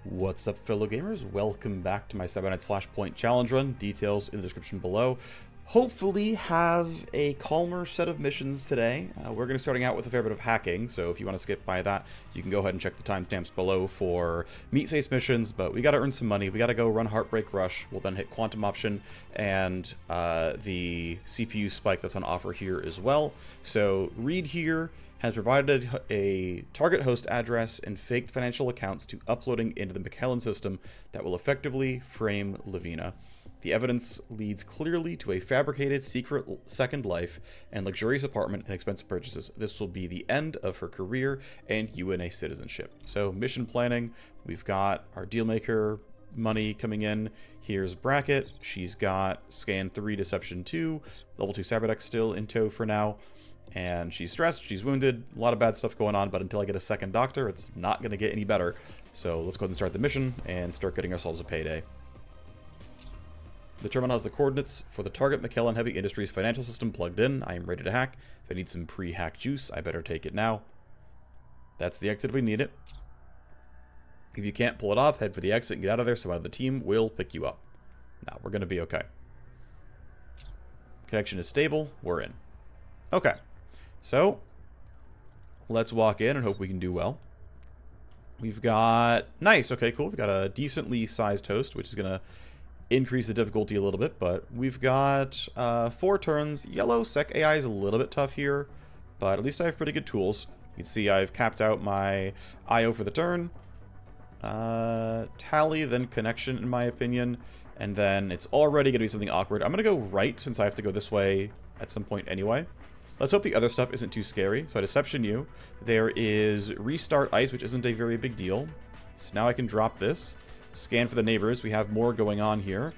What's up, fellow gamers? Welcome back to my 7 Nights Flashpoint challenge run. Details in the description below. Hopefully have a calmer set of missions today. We're going to be starting out with a fair bit of hacking, so if you want to skip by that, you can go ahead and check the timestamps below for meat space missions, but we got to earn some money. We got to go run Heartbreak Rush. We'll then hit Quantum Option and the CPU spike that's on offer here as well. So Reed here has provided a target host address and faked financial accounts to uploading into the McKellen system that will effectively frame Lavina. The evidence leads clearly to a fabricated secret second life and luxurious apartment and expensive purchases. This will be the end of her career and UNA citizenship. So mission planning, we've got our dealmaker money coming in. Here's Bracket. She's got scan 3, deception 2, level 2 cyberdecks still in tow for now. And she's stressed, she's wounded, a lot of bad stuff going on, but until I get a second doctor, it's not going to get any better. So let's go ahead and start the mission and start getting ourselves a payday. The terminal has the coordinates for the target McKellen Heavy Industries financial system plugged in. I am ready to hack. If I need some pre-hack juice, I better take it now. That's the exit if we need it. If you can't pull it off, head for the exit and get out of there. Someone on the team will pick you up. Now, we're going to be okay. Connection is stable. We're in. Okay. So, let's walk in and hope we can do well. We've got... Nice. Okay, cool. We've got a decently sized host, which is going to increase the difficulty a little bit, but we've got 4 turns. Yellow Sec AI is a little bit tough here, but at least I have pretty good tools. You can see I've capped out my IO for the turn. Tally, then connection, in my opinion. And then it's already going to be something awkward. I'm going to go right since I have to go this way at some point anyway. Let's hope the other stuff isn't too scary. So I deception you. There is restart ice, which isn't a very big deal. So now I can drop this. Scan for the neighbors. We have more going on here.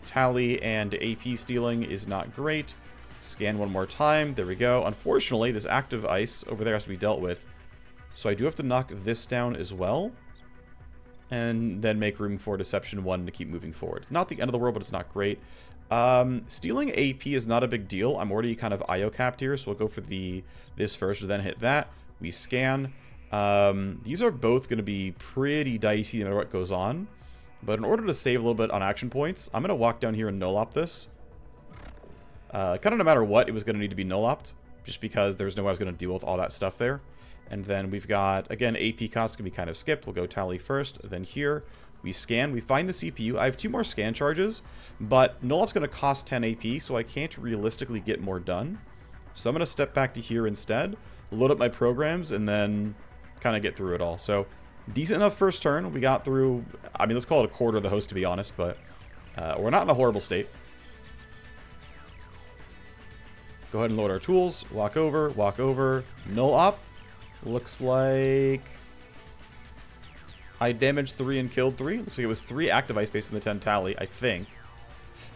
Tally and AP stealing is not great. Scan one more time. There we go. Unfortunately, this active ice over there has to be dealt with. So I do have to knock this down as well. And then make room for deception 1 to keep moving forward. It's not the end of the world, but it's not great. Stealing AP is not a big deal. I'm already kind of IO capped here, so we'll go for this first, then hit that. We scan. These are both going to be pretty dicey no matter what goes on. But in order to save a little bit on action points, I'm going to walk down here and null-op this. Kind of no matter what, it was going to need to be null-opped, just because there's no way I was going to deal with all that stuff there. And then we've got, again, AP costs can be kind of skipped. We'll go Tally first, then here. We scan, we find the CPU. I have 2 more scan charges, but null-op's going to cost 10 AP, so I can't realistically get more done. So I'm going to step back to here instead, load up my programs, and then kind of get through it all. So, decent enough first turn. We got through, I mean, let's call it a quarter of the host, to be honest, but we're not in a horrible state. Go ahead and load our tools. Walk over, null-op. Looks like I damaged 3 and killed 3. Looks like it was 3 active ice based on the 10 tally, I think.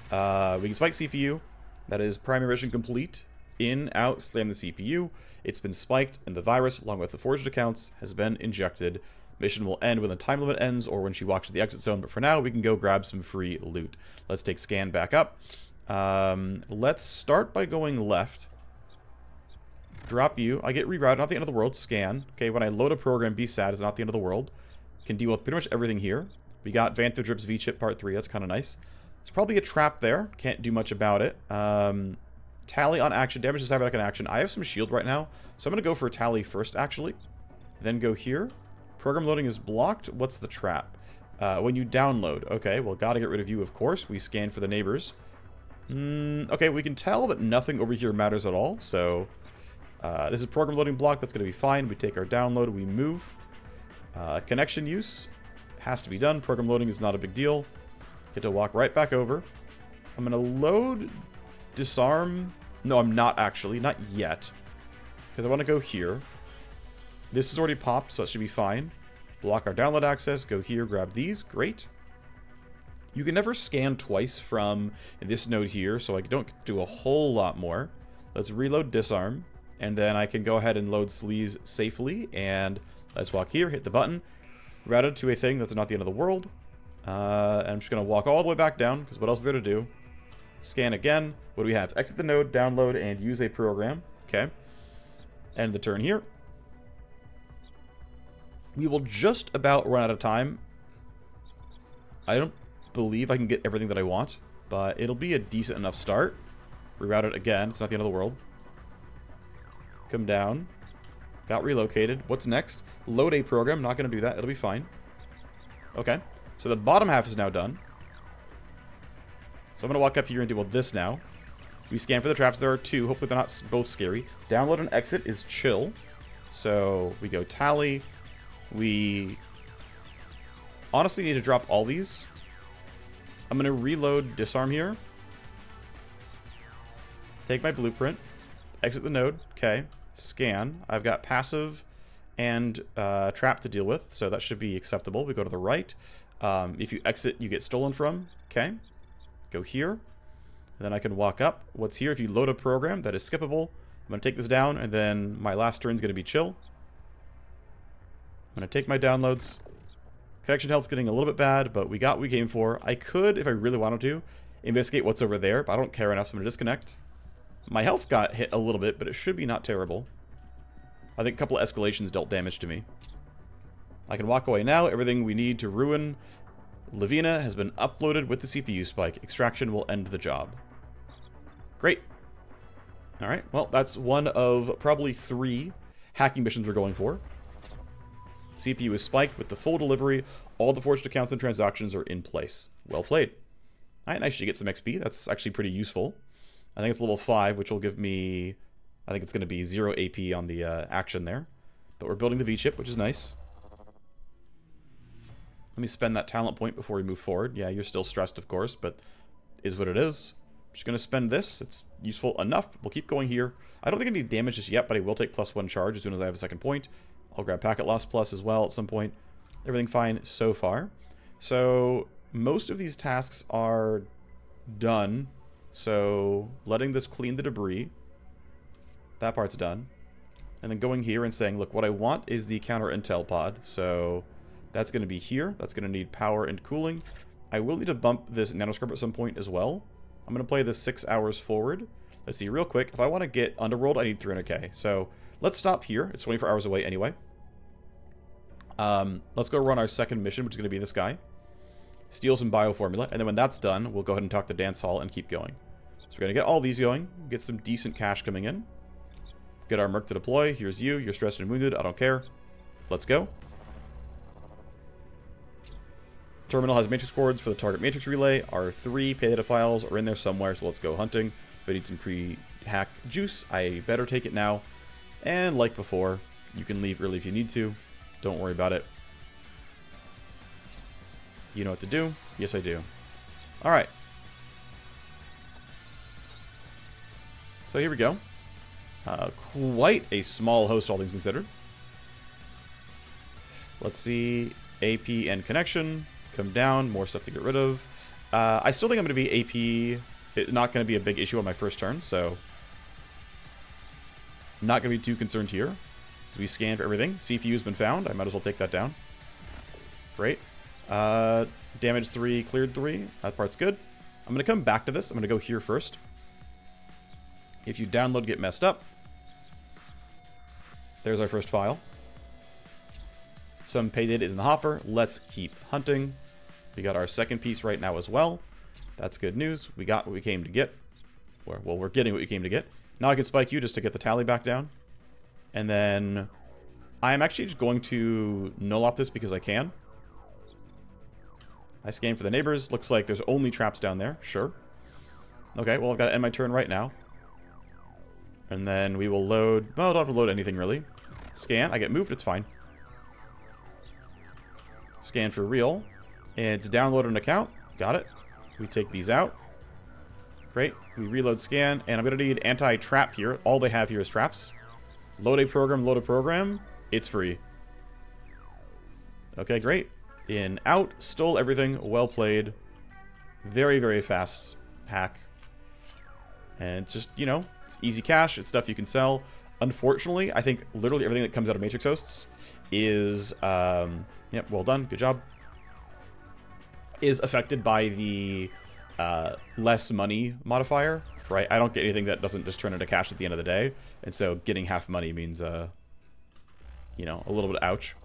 We can spike CPU. That is primary mission complete. In, out, slam the CPU. It's been spiked, and the virus, along with the forged accounts, has been injected. Mission will end when the time limit ends or when she walks to the exit zone, but for now, we can go grab some free loot. Let's take scan back up. Let's start by going left. Drop you. I get rerouted, not the end of the world. Scan. Okay, when I load a program, be sad, is not the end of the world. Can deal with pretty much everything here. We got Vantho Drips V-Chip Part 3. That's kind of nice. There's probably a trap there. Can't do much about it. Tally on action. Damage to cyberdeck on action. I have some shield right now, so I'm going to go for Tally first, actually. Then go here. Program loading is blocked. What's the trap? When you download. Okay, well, gotta get rid of you, of course. We scan for the neighbors. Okay, we can tell that nothing over here matters at all, so... this is program loading block. That's going to be fine. We take our download. We move. Connection use has to be done. Program loading is not a big deal. Get to walk right back over. I'm going to load disarm. No, I'm not actually. Not yet. Because I want to go here. This is already popped, so that should be fine. Block our download access. Go here. Grab these. Great. You can never scan twice from this node here, so I don't do a whole lot more. Let's reload disarm. And then I can go ahead and load sleaze safely. And let's walk here, hit the button. Routed to a thing that's not the end of the world. And I'm just going to walk all the way back down, because what else is there to do? Scan again. What do we have? Exit the node, download, and use a program. Okay. End the turn here. We will just about run out of time. I don't believe I can get everything that I want, but it'll be a decent enough start. Reroute it again. It's not the end of the world. Come down. Got relocated. What's next? Load a program. Not going to do that. It'll be fine. Okay. So the bottom half is now done. So I'm going to walk up here and deal with this now. We scan for the traps. There are 2. Hopefully they're not both scary. Download and exit is chill. So we go tally. We honestly need to drop all these. I'm going to reload disarm here. Take my blueprint. Exit the node. Okay. Scan. I've got passive and trap to deal with, so that should be acceptable. We go to the right. If you exit, you get stolen from. Okay. Go here. And then I can walk up. What's here? If you load a program, that is skippable. I'm going to take this down, and then my last turn is going to be chill. I'm going to take my downloads. Connection health's getting a little bit bad, but we got what we came for. I could, if I really wanted to, investigate what's over there, but I don't care enough, so I'm going to disconnect. My health got hit a little bit, but it should be not terrible. I think a couple of escalations dealt damage to me. I can walk away now. Everything we need to ruin Lavina has been uploaded with the CPU spike. Extraction will end the job. Great. Alright, well, that's one of probably 3 hacking missions we're going for. CPU is spiked with the full delivery. All the forged accounts and transactions are in place. Well played. Alright, nice to get some XP. That's actually pretty useful. I think it's level 5, which will give me... I think it's going to be 0 AP on the action there. But we're building the V-chip, which is nice. Let me spend that talent point before we move forward. Yeah, you're still stressed, of course, but is what it is. Just going to spend this. It's useful enough. We'll keep going here. I don't think I need damage just yet, but I will take +1 charge as soon as I have a second point. I'll grab packet loss plus as well at some point. Everything fine so far. So most of these tasks are done. So letting this clean the debris. That part's done. And then going here and saying, look, what I want is the counter intel pod. So that's going to be here. That's going to need power and cooling. I will need to bump this nanoscrub at some point as well. I'm going to play this 6 hours forward. Let's see real quick. If I want to get Underworld, I need 300k. So let's stop here. It's 24 hours away anyway. Let's go run our second mission, which is going to be this guy. Steal some bioformula. And then when that's done, we'll go ahead and talk to Dance Hall and keep going. So we're going to get all these going. Get some decent cash coming in. Get our Merc to deploy. Here's you. You're stressed and wounded. I don't care. Let's go. Terminal has matrix coords for the target matrix relay. Our 3 pay data files are in there somewhere, so let's go hunting. If I need some pre-hack juice, I better take it now. And like before, you can leave early if you need to. Don't worry about it. You know what to do? Yes, I do. Alright. So here we go. Quite a small host, all things considered. Let's see. AP and connection. Come down. More stuff to get rid of. I still think I'm going to be AP. It's not going to be a big issue on my first turn, so I'm not going to be too concerned here. So we scan for everything. CPU's been found. I might as well take that down. Great. Damage 3, cleared 3. That part's good. I'm going to come back to this. I'm going to go here first. If you download, get messed up. There's our first file. Some pay data is in the hopper. Let's keep hunting. We got our second piece right now as well. That's good news. We got what we came to get. Well, we're getting what we came to get. Now I can spike you just to get the tally back down. And then I'm actually just going to null up this because I can. I scan for the neighbors. Looks like there's only traps down there. Sure. Okay, well, I've got to end my turn right now. And then we will load... Well, I don't have to load anything, really. Scan. I get moved. It's fine. Scan for real. It's download an account. Got it. We take these out. Great. We reload scan. And I'm going to need anti-trap here. All they have here is traps. Load a program, load a program. It's free. Okay, great. In, out. Stole everything. Well played. Very, very fast hack. And it's just, you know, it's easy cash. It's stuff you can sell. Unfortunately, I think literally everything that comes out of Matrix Hosts is, yep, well done. Good job. Is affected by the less money modifier, right? I don't get anything that doesn't just turn into cash at the end of the day. And so getting half money means, you know, a little bit of ouch.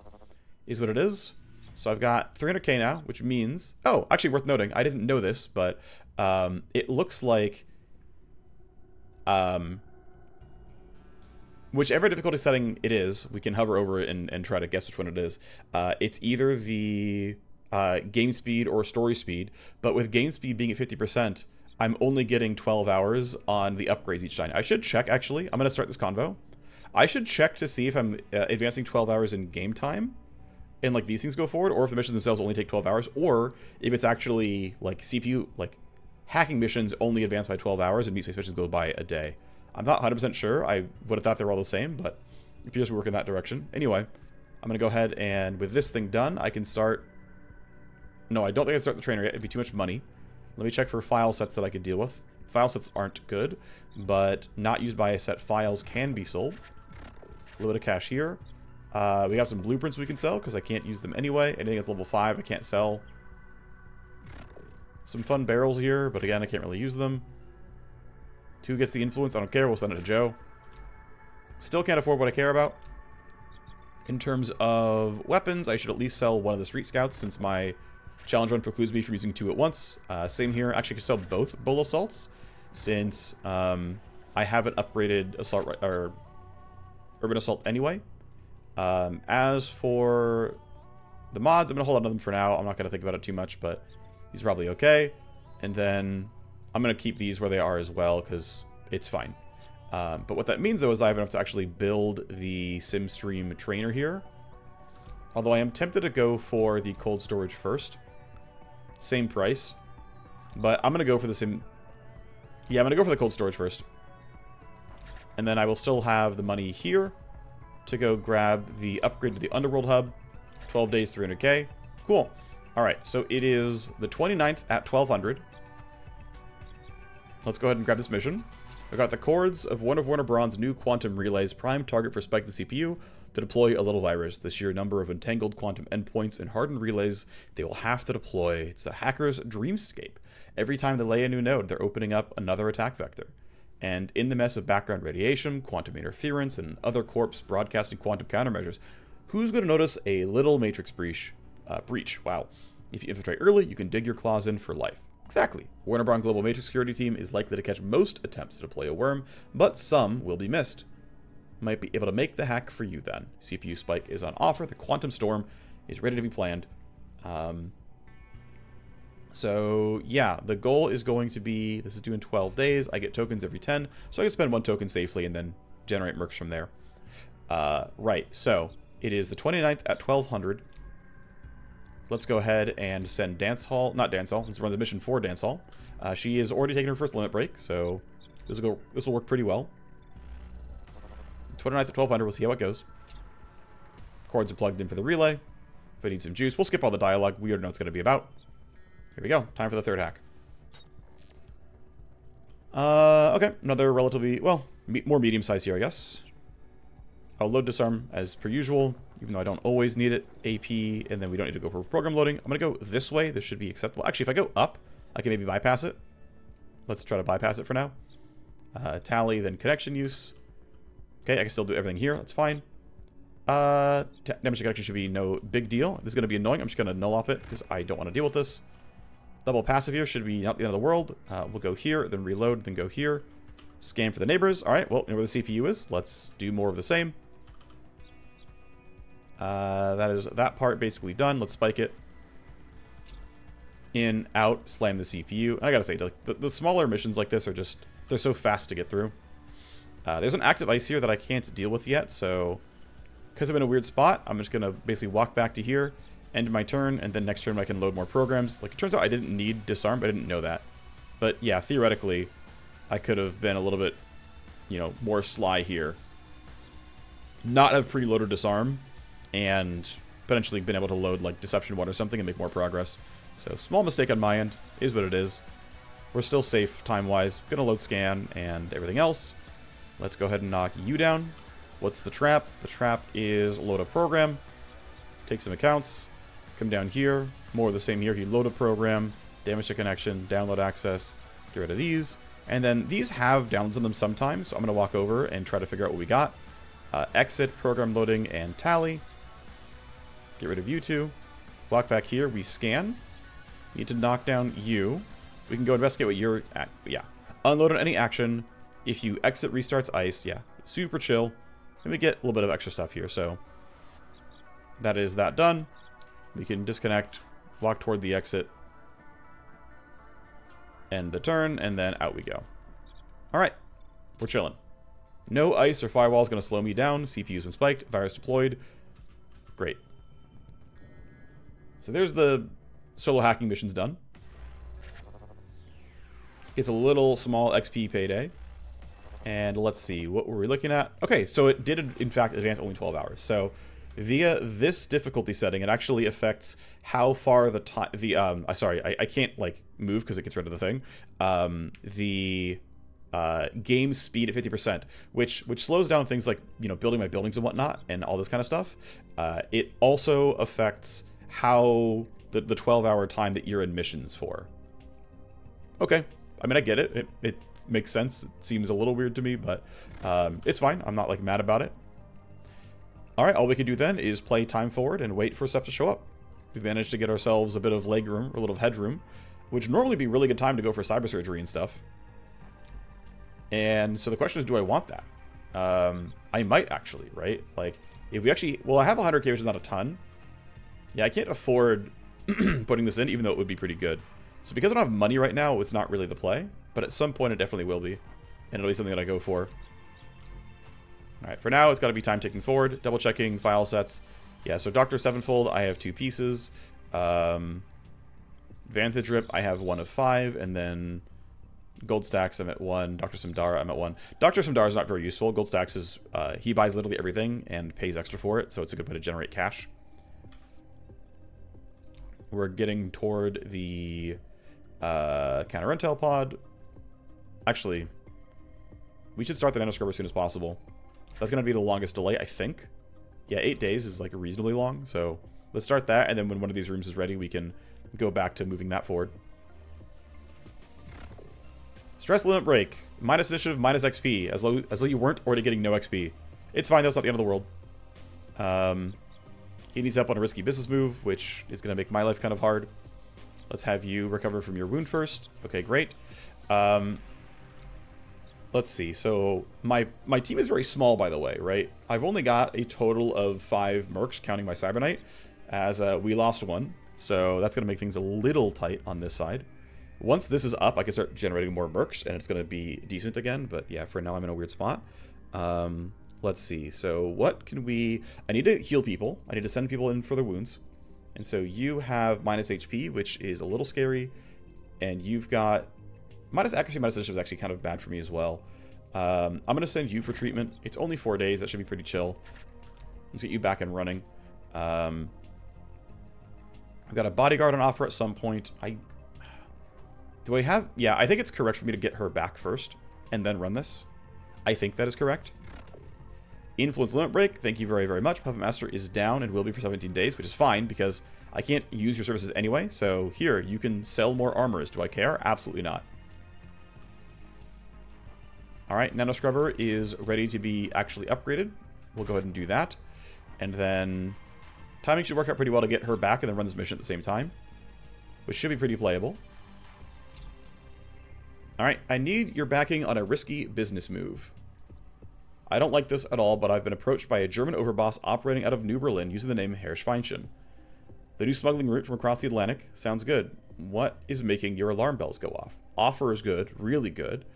is what it is. So I've got 300k now, which means... Oh, actually worth noting, I didn't know this, but it looks like... whichever difficulty setting it is, we can hover over it and try to guess which one it is. It's either the game speed or story speed, but with game speed being at 50%, I'm only getting 12 hours on the upgrades each time. I should check, actually. I'm going to start this convo. I should check to see if I'm advancing 12 hours in game time, and like these things go forward, or if the missions themselves only take 12 hours, or if it's actually like CPU, like hacking missions only advance by 12 hours and meat space missions go by a day. I'm not 100% sure. I would have thought they were all the same, but it appears we work in that direction. Anyway, I'm going to go ahead and with this thing done, I can start... No, I don't think I can start the trainer yet. It'd be too much money. Let me check for file sets that I could deal with. File sets aren't good, but not used by a set files can be sold. A little bit of cash here. We got some blueprints we can sell because I can't use them anyway. Anything that's level 5 I can't sell. Some fun barrels here, but again, I can't really use them. Who gets the influence? I don't care. We'll send it to Joe. Still can't afford what I care about. In terms of weapons, I should at least sell one of the street scouts since my challenge run precludes me from using 2 at once. Same here. Actually, I could sell both bull assaults since I haven't upgraded assault or urban assault anyway. As for the mods, I'm going to hold on to them for now. I'm not going to think about it too much, but these are probably okay. And then I'm going to keep these where they are as well because it's fine. But what that means, though, is I have enough to actually build the SimStream trainer here. Although I am tempted to go for the cold storage first. Same price. But I'm going to go for the sim... Yeah, I'm going to go for the cold storage first. And then I will still have the money here to go grab the upgrade to the Underworld Hub. 12 days, 300k. Cool. Alright, so it is the 29th at 1200. Let's go ahead and grab this mission. I've got the cords of one of Warner Braun's new quantum relays, prime target for Spike the CPU, to deploy a little virus. The sheer number of entangled quantum endpoints and hardened relays they will have to deploy. It's a hacker's dreamscape. Every time they lay a new node, they're opening up another attack vector. And in the mess of background radiation, quantum interference, and other corps broadcasting quantum countermeasures, who's going to notice a little matrix breach? Wow. If you infiltrate early, you can dig your claws in for life. Exactly. Warner Braun Global Matrix Security Team is likely to catch most attempts to deploy a worm, but some will be missed. Might be able to make the hack for you then. CPU Spike is on offer. The Quantum Storm is ready to be planned. So, yeah, the goal is going to be, this is due in 12 days. I get tokens every 10, so I can spend 1 token safely and then generate mercs from there. Right, so it is the 29th at 1200. Let's go ahead and send Dance Hall, not Dance Hall, let's run the mission for Dance Hall. She is already taking her first limit break, so this will work pretty well. 29th at 1200, we'll see how it goes. Cords are plugged in for the relay. If I need some juice, we'll skip all the dialogue. We already know what it's going to be about. Here we go. Time for the third hack. Okay. Another relatively, well, more medium size here, I guess. I'll load disarm as per usual, even though I don't always need it. AP, and then we don't need to go for program loading. I'm going to go this way. This should be acceptable. Actually, if I go up, I can maybe bypass it. Let's try to bypass it for now. Tally, then connection use. Okay, I can still do everything here. That's fine. Damage to connection should be no big deal. This is going to be annoying. I'm just going to null op it because I don't want to deal with this. Double passive here should be not the end of the world. We'll go here, then reload, then go here. Scan for the neighbors. All right, well, you know where the CPU is. Let's do more of the same. That is that part basically done. Let's spike it. In, out, slam the CPU. And I gotta say, the smaller missions like this are just, they're so fast to get through. There's an active ice here that I can't deal with yet, so because I'm in a weird spot, I'm just gonna basically walk back to here, end my turn, and then next turn I can load more programs. Like, it turns out I didn't need disarm, but I didn't know that. But yeah, theoretically, I could have been a little bit, you know, more sly here. Not have preloaded disarm, and potentially been able to load, like, Deception 1 or something and make more progress. So, small mistake on my end, is what it is. We're still safe time-wise. Gonna load scan and everything else. Let's go ahead and knock you down. What's the trap? The trap is load a program. Take some accounts. Come down here. More of the same here. If you load a program, damage to connection, download access, get rid of these. And then these have downloads on them sometimes, so I'm going to walk over and try to figure out what we got. Exit, program loading, and tally. Get rid of you two. Walk back here. We scan. Need to knock down you. We can go investigate what you're at. Yeah. Unload on any action. If you exit, restarts ice. Yeah. Super chill. And we get a little bit of extra stuff here. So that is that done. We can disconnect. Walk toward the exit. End the turn. And then out we go. Alright. We're chilling. No ice or firewall is going to slow me down. CPU's been spiked. Virus deployed. Great. So there's the solo hacking missions done. It's a little small XP payday. And let's see, what were we looking at? Okay, so it did, in fact, advance only 12 hours. So via this difficulty setting, it actually affects how far the time... I can't, like, move because it gets rid of the thing. Game speed at 50%, which slows down things like, you know, building my buildings and whatnot, and all this kind of stuff. It also affects how the 12-hour time that you're in missions for. Okay. I mean, I get it. It makes sense. It seems a little weird to me, but it's fine. I'm not, like, mad about it. Alright, all we can do then is play time forward and wait for stuff to show up. We've managed to get ourselves a bit of leg room, or a little headroom, which would normally be a really good time to go for cyber surgery and stuff. And so the question is, do I want that? I might actually, right? Like, if we actually... Well, I have 100k, which is not a ton. Yeah, I can't afford putting this in, even though it would be pretty good. So because I don't have money right now, it's not really the play. But at some point, it definitely will be. And it'll be something that I go for. Alright, for now, it's got to be time ticking forward. Double checking file sets. Yeah, so Dr. Sevenfold, I have 2 pieces. Vantage Rip, I have 1 of 5. And then Gold Stacks, I'm at 1. Dr. Samdara, I'm at 1. Dr. Samdara is not very useful. Gold Stacks is, he buys literally everything and pays extra for it. So it's a good way to generate cash. We're getting toward the counter intel pod. Actually, we should start the nanoscrubber as soon as possible. That's going to be the longest delay, I think. Yeah, 8 days is like reasonably long. So let's start that, and then when one of these rooms is ready, we can go back to moving that forward. Stress limit break. Minus initiative, minus XP. As though you weren't already getting no XP. It's fine, that's not the end of the world. He needs help on a risky business move, which is going to make my life kind of hard. Let's have you recover from your wound first. Okay, great. Let's see. So my team is very small, by the way, right? I've only got a total of 5 mercs, counting my Cyber Knight, as we lost 1. So that's going to make things a little tight on this side. Once this is up, I can start generating more mercs, and it's going to be decent again. But yeah, for now, I'm in a weird spot. Let's see. So what can we... I need to heal people. I need to send people in for their wounds. And so you have minus HP, which is a little scary. And you've got... Minus accuracy, minus initiative is actually kind of bad for me as well. I'm going to send you for treatment. It's only 4 days. That should be pretty chill. Let's get you back and running. I've got a bodyguard on offer at some point. Do I have... Yeah, I think it's correct for me to get her back first and then run this. I think that is correct. Influence limit break. Thank you very, very much. Puppet Master is down and will be for 17 days, which is fine because I can't use your services anyway. So here, you can sell more armors. Do I care? Absolutely not. Alright, Nanoscrubber is ready to be actually upgraded. We'll go ahead and do that. And then timing should work out pretty well to get her back and then run this mission at the same time, which should be pretty playable. Alright, I need your backing on a risky business move. I don't like this at all, but I've been approached by a German overboss operating out of New Berlin using the name Herr Schweinchen. The new smuggling route from across the Atlantic sounds good. What is making your alarm bells go off? Offer is good, really good.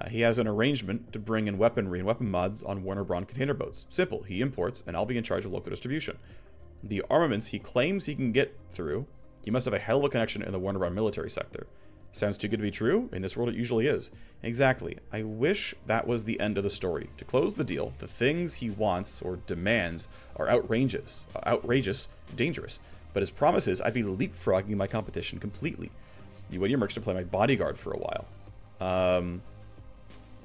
He has an arrangement to bring in weaponry and weapon mods on Warner Braun container boats. Simple, he imports, and I'll be in charge of local distribution. The armaments he claims he can get through, he must have a hell of a connection in the Warner Braun military sector. Sounds too good to be true? In this world it usually is. Exactly. I wish that was the end of the story. To close the deal, the things he wants or demands are outrageous, dangerous. But his promises, I'd be leapfrogging my competition completely. You want your mercs to play my bodyguard for a while.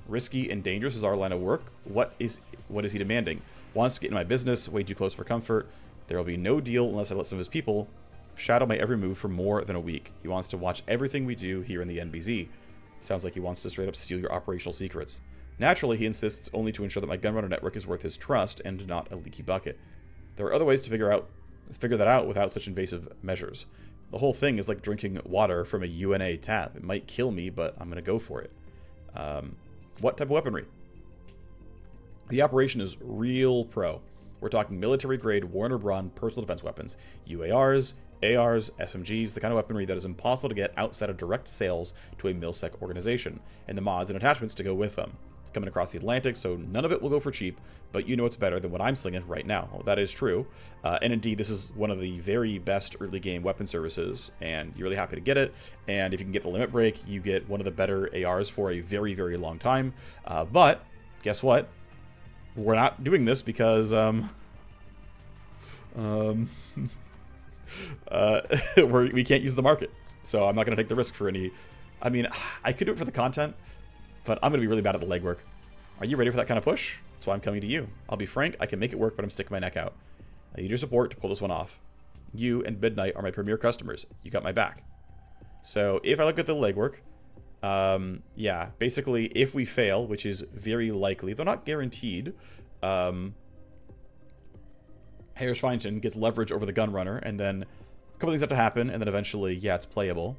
Risky and dangerous is our line of work. What is he demanding? Wants to get in my business, way too close for comfort. There will be no deal unless I let some of his people shadow my every move for more than a week. He wants to watch everything we do here in the NBZ. Sounds like he wants to straight up steal your operational secrets. Naturally, he insists only to ensure that my gunrunner network is worth his trust and not a leaky bucket. There are other ways to figure out figure that out without such invasive measures. The whole thing is like drinking water from a UNA tap. It might kill me, but I'm going to go for it. What type of weaponry? The operation is real pro. We're talking military-grade Warner Braun personal defense weapons, UARs, ARs, SMGs, the kind of weaponry that is impossible to get outside of direct sales to a MilSec organization, and the mods and attachments to go with them. It's coming across the Atlantic, so none of it will go for cheap, but you know it's better than what I'm slinging right now. Well, that is true, and indeed this is one of the very best early game weapon services, and you're really happy to get it, and if you can get the limit break, you get one of the better ARs for a very, very long time, but guess what? We're not doing this because we can't use the market, so I'm not going to take the risk for any. I mean, I could do it for the content, but I'm going to be really bad at the legwork. Are you ready for that kind of push? That's why I'm coming to you. I'll be frank, I can make it work, but I'm sticking my neck out. I need your support to pull this one off. You and Midnight are my premier customers. You got my back. So if I look at the legwork, yeah, basically if we fail, which is very likely, though not guaranteed, Harris Feinstein gets leverage over the Gunrunner, and then a couple things have to happen, and then eventually, yeah, it's playable.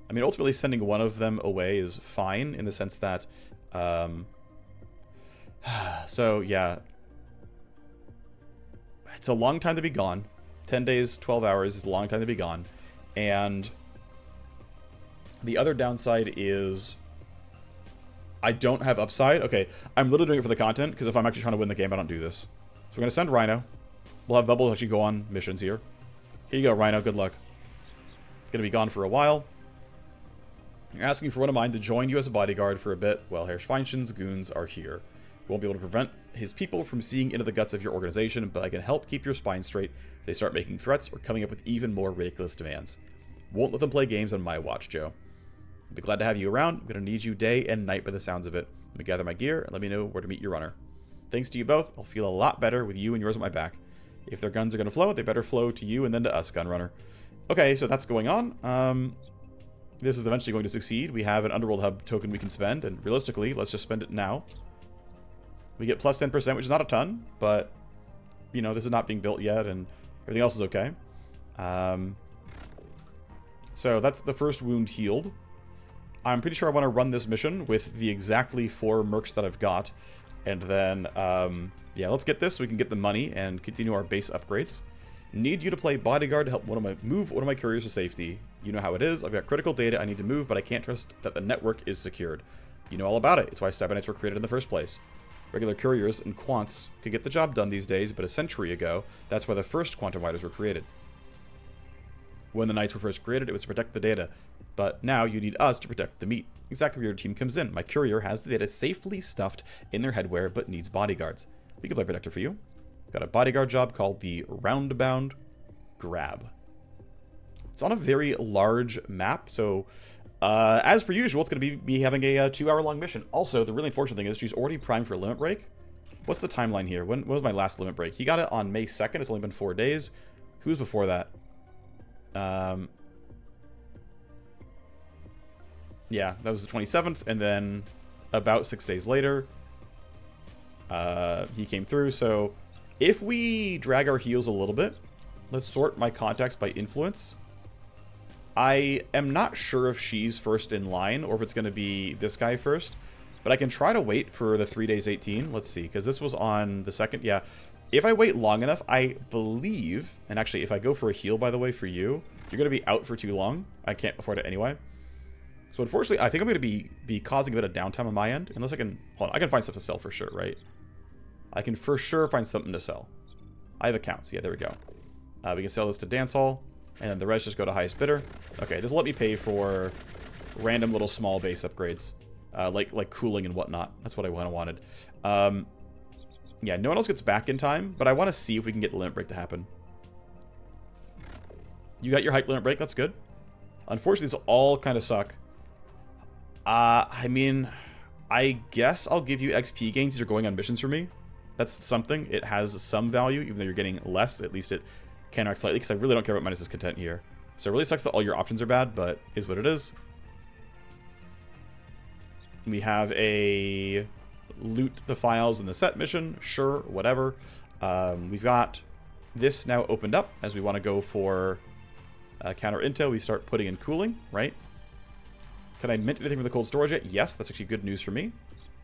I mean, ultimately sending one of them away is fine, in the sense that, so, yeah. It's a long time to be gone. 10 days, 12 hours is a long time to be gone. And the other downside is I don't have upside. Okay, I'm literally doing it for the content, because if I'm actually trying to win the game, I don't do this. So we're going to send Rhino. We'll have Bubble actually go on missions here. Here you go, Rhino. Good luck. Going to be gone for a while. You're asking for one of mine to join you as a bodyguard for a bit while Herr Schweinstein's goons are here. We won't be able to prevent his people from seeing into the guts of your organization, but I can help keep your spine straight if they start making threats or coming up with even more ridiculous demands. Won't let them play games on my watch, Joe. I'll be glad to have you around. I'm going to need you day and night by the sounds of it. Let me gather my gear and let me know where to meet your runner. Thanks to you both, I'll feel a lot better with you and yours at my back. If their guns are going to flow, they better flow to you and then to us, Gunrunner. Okay, so that's going on. This is eventually going to succeed. We have an Underworld Hub token we can spend, and realistically, let's just spend it now. We get plus 10%, which is not a ton, but, you know, this is not being built yet, and everything else is okay. So that's the first wound healed. I'm pretty sure I want to run this mission with the exactly 4 mercs that I've got, and then, yeah, let's get this so we can get the money and continue our base upgrades. Need you to play Bodyguard to help move one of my couriers to safety. You know how it is. I've got critical data I need to move, but I can't trust that the network is secured. You know all about it. It's why cyberdecks were created in the first place. Regular couriers and quants could get the job done these days, but a century ago, that's why the first quantum riders were created. When the knights were first created, it was to protect the data. But now you need us to protect the meat. Exactly where your team comes in. My courier has the data safely stuffed in their headwear, but needs bodyguards. We can play protector for you. Got a bodyguard job called the Roundabout Grab. It's on a very large map, so as per usual, it's going to be having a 2-hour-long mission. Also, the really unfortunate thing is she's already primed for a limit break. What's the timeline here? When was my last limit break? He got it on May 2nd. It's only been 4 days. Who's before that? Yeah, that was the 27th, and then about 6 days later, he came through. So if we drag our heels a little bit, let's sort my contacts by influence. I am not sure if she's first in line or if it's going to be this guy first, but I can try to wait for the 3 days 18. Let's see, because this was on the 2nd. Yeah, if I wait long enough, I believe, and actually if I go for a heal, by the way, for you, you're going to be out for too long. I can't afford it anyway. So unfortunately, I think I'm going to be causing a bit of downtime on my end, unless I can, hold on, I can find stuff to sell for sure, right? I can for sure find something to sell. I have accounts. Yeah, there we go. We can sell this to Dance Hall, and then the rest just go to highest bidder. Okay, this will let me pay for random little small base upgrades, like cooling and whatnot. That's what I wanted. Yeah, no one else gets back in time, but I want to see if we can get the limit break to happen. You got your hype limit break. That's good. Unfortunately, these all kind of suck. I mean, I guess I'll give you XP gains if you're going on missions for me. That's something. It has some value, even though you're getting less. At least it counteracts slightly, because I really don't care about Minus's content here. So it really sucks that all your options are bad, but is what it is. We have a loot the files in the set mission. Sure, whatever. We've got this now opened up as we want to go for counter intel. We start putting in cooling, right? Can I mint anything from the cold storage yet? Yes, that's actually good news for me.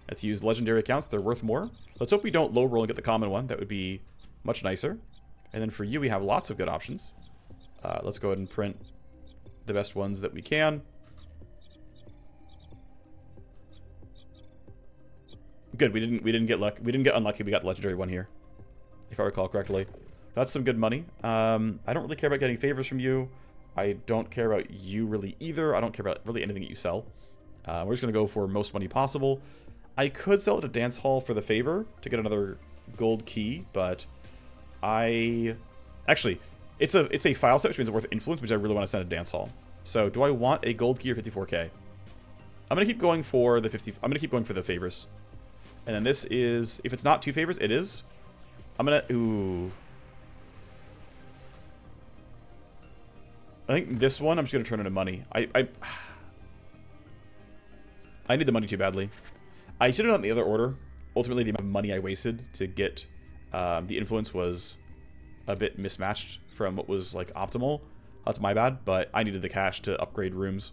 Let's use legendary accounts. They're worth more. Let's hope we don't low roll and get the common one. That would be much nicer. And then for you, we have lots of good options. Let's go ahead and print the best ones that we can. Good. We didn't get luck. We didn't get unlucky. We got the legendary one here, if I recall correctly. That's some good money. I don't really care about getting favors from you. I don't care about you really either. I don't care about really anything that you sell. We're just going to go for most money possible. I could sell it at Dance Hall for the favor to get another gold key, but actually, it's a file set, which means it's worth influence, which I really want to send to Dance Hall. So, do I want a gold key or 54k? I'm going to keep going for the I'm going to keep going for the favors. And then this is, if it's not 2 favors, it is. I'm going to, ooh. I think this one, I'm just going to turn into money. I need the money too badly. I should have done the other order. Ultimately, the amount of money I wasted to get the influence was a bit mismatched from what was, like, optimal. That's my bad, but I needed the cash to upgrade rooms.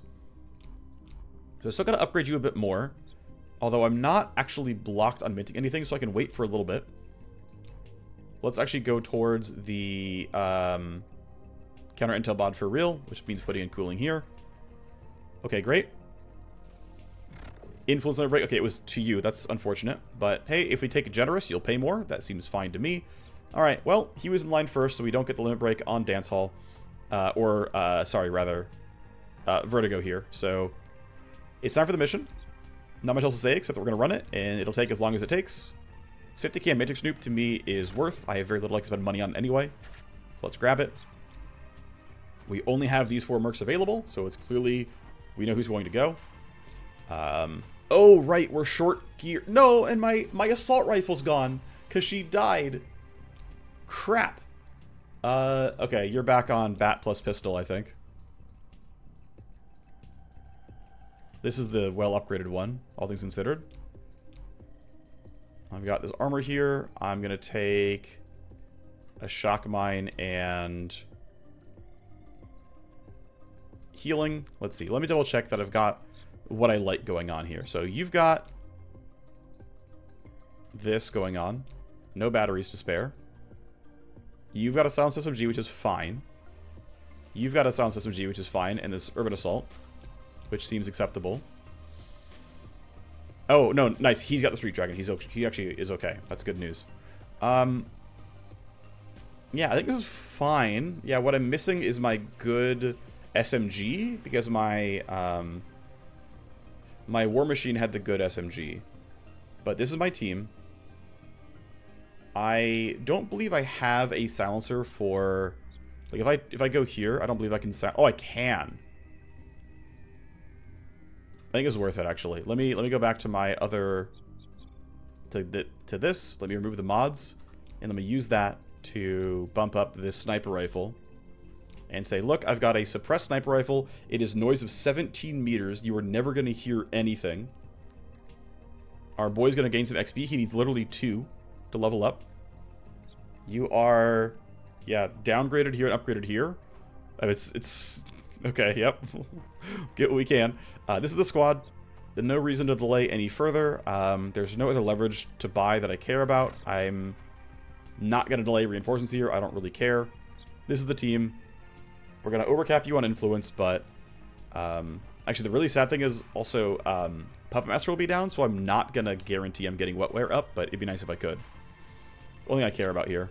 So I still got to upgrade you a bit more. Although I'm not actually blocked on minting anything, so I can wait for a little bit. Let's actually go towards the counter intel bod for real, which means putting in cooling here. Okay, great. Influence on a break. Okay, it was to you. That's unfortunate. But hey, if we take a generous, you'll pay more. That seems fine to me. All right, well, he was in line first, so we don't get the limit break on Dance Hall. Sorry, rather, Vertigo here. So it's time for the mission. Not much else to say except that we're going to run it, and it'll take as long as it takes. This 50k Matrix Snoop to me is worth. I have very little I can spend money on anyway. So let's grab it. We only have these 4 mercs available, so it's clearly we know who's going to go. Oh, right, we're short gear. No, and my assault rifle's gone because she died. Crap. Okay, you're back on bat plus pistol, I think. This is the well-upgraded one, all things considered. I've got this armor here. I'm going to take a shock mine and healing. Let's see. Let me double check that I've got what I like going on here. So you've got this going on. No batteries to spare. You've got a silenced SMG, which is fine. You've got a silenced SMG, which is fine. And this urban assault, which seems acceptable. Oh, no, nice. He's got the Street Dragon. He actually is okay. That's good news. Yeah, I think this is fine. Yeah, what I'm missing is my good SMG, because my my War Machine had the good SMG. But this is my team. I don't believe I have a silencer for... Like, if I go here, I don't believe I can... Oh, I can. I think it's worth it, actually. Let me go back to my other... To this. Let me remove the mods. And let me use that to bump up this sniper rifle. And say, look, I've got a suppressed sniper rifle. It is noise of 17 meters. You are never going to hear anything. Our boy's going to gain some XP. He needs literally 2 to level up. You are... Yeah, downgraded here and upgraded here. It's... Okay, yep. Get what we can. This is the squad. There's no reason to delay any further. There's no other leverage to buy that I care about. I'm not going to delay reinforcements here. I don't really care. This is the team. We're going to overcap you on influence, but... actually, the really sad thing is also Puppet Master will be down, so I'm not going to guarantee I'm getting Wetware up, but it'd be nice if I could. Only I care about here.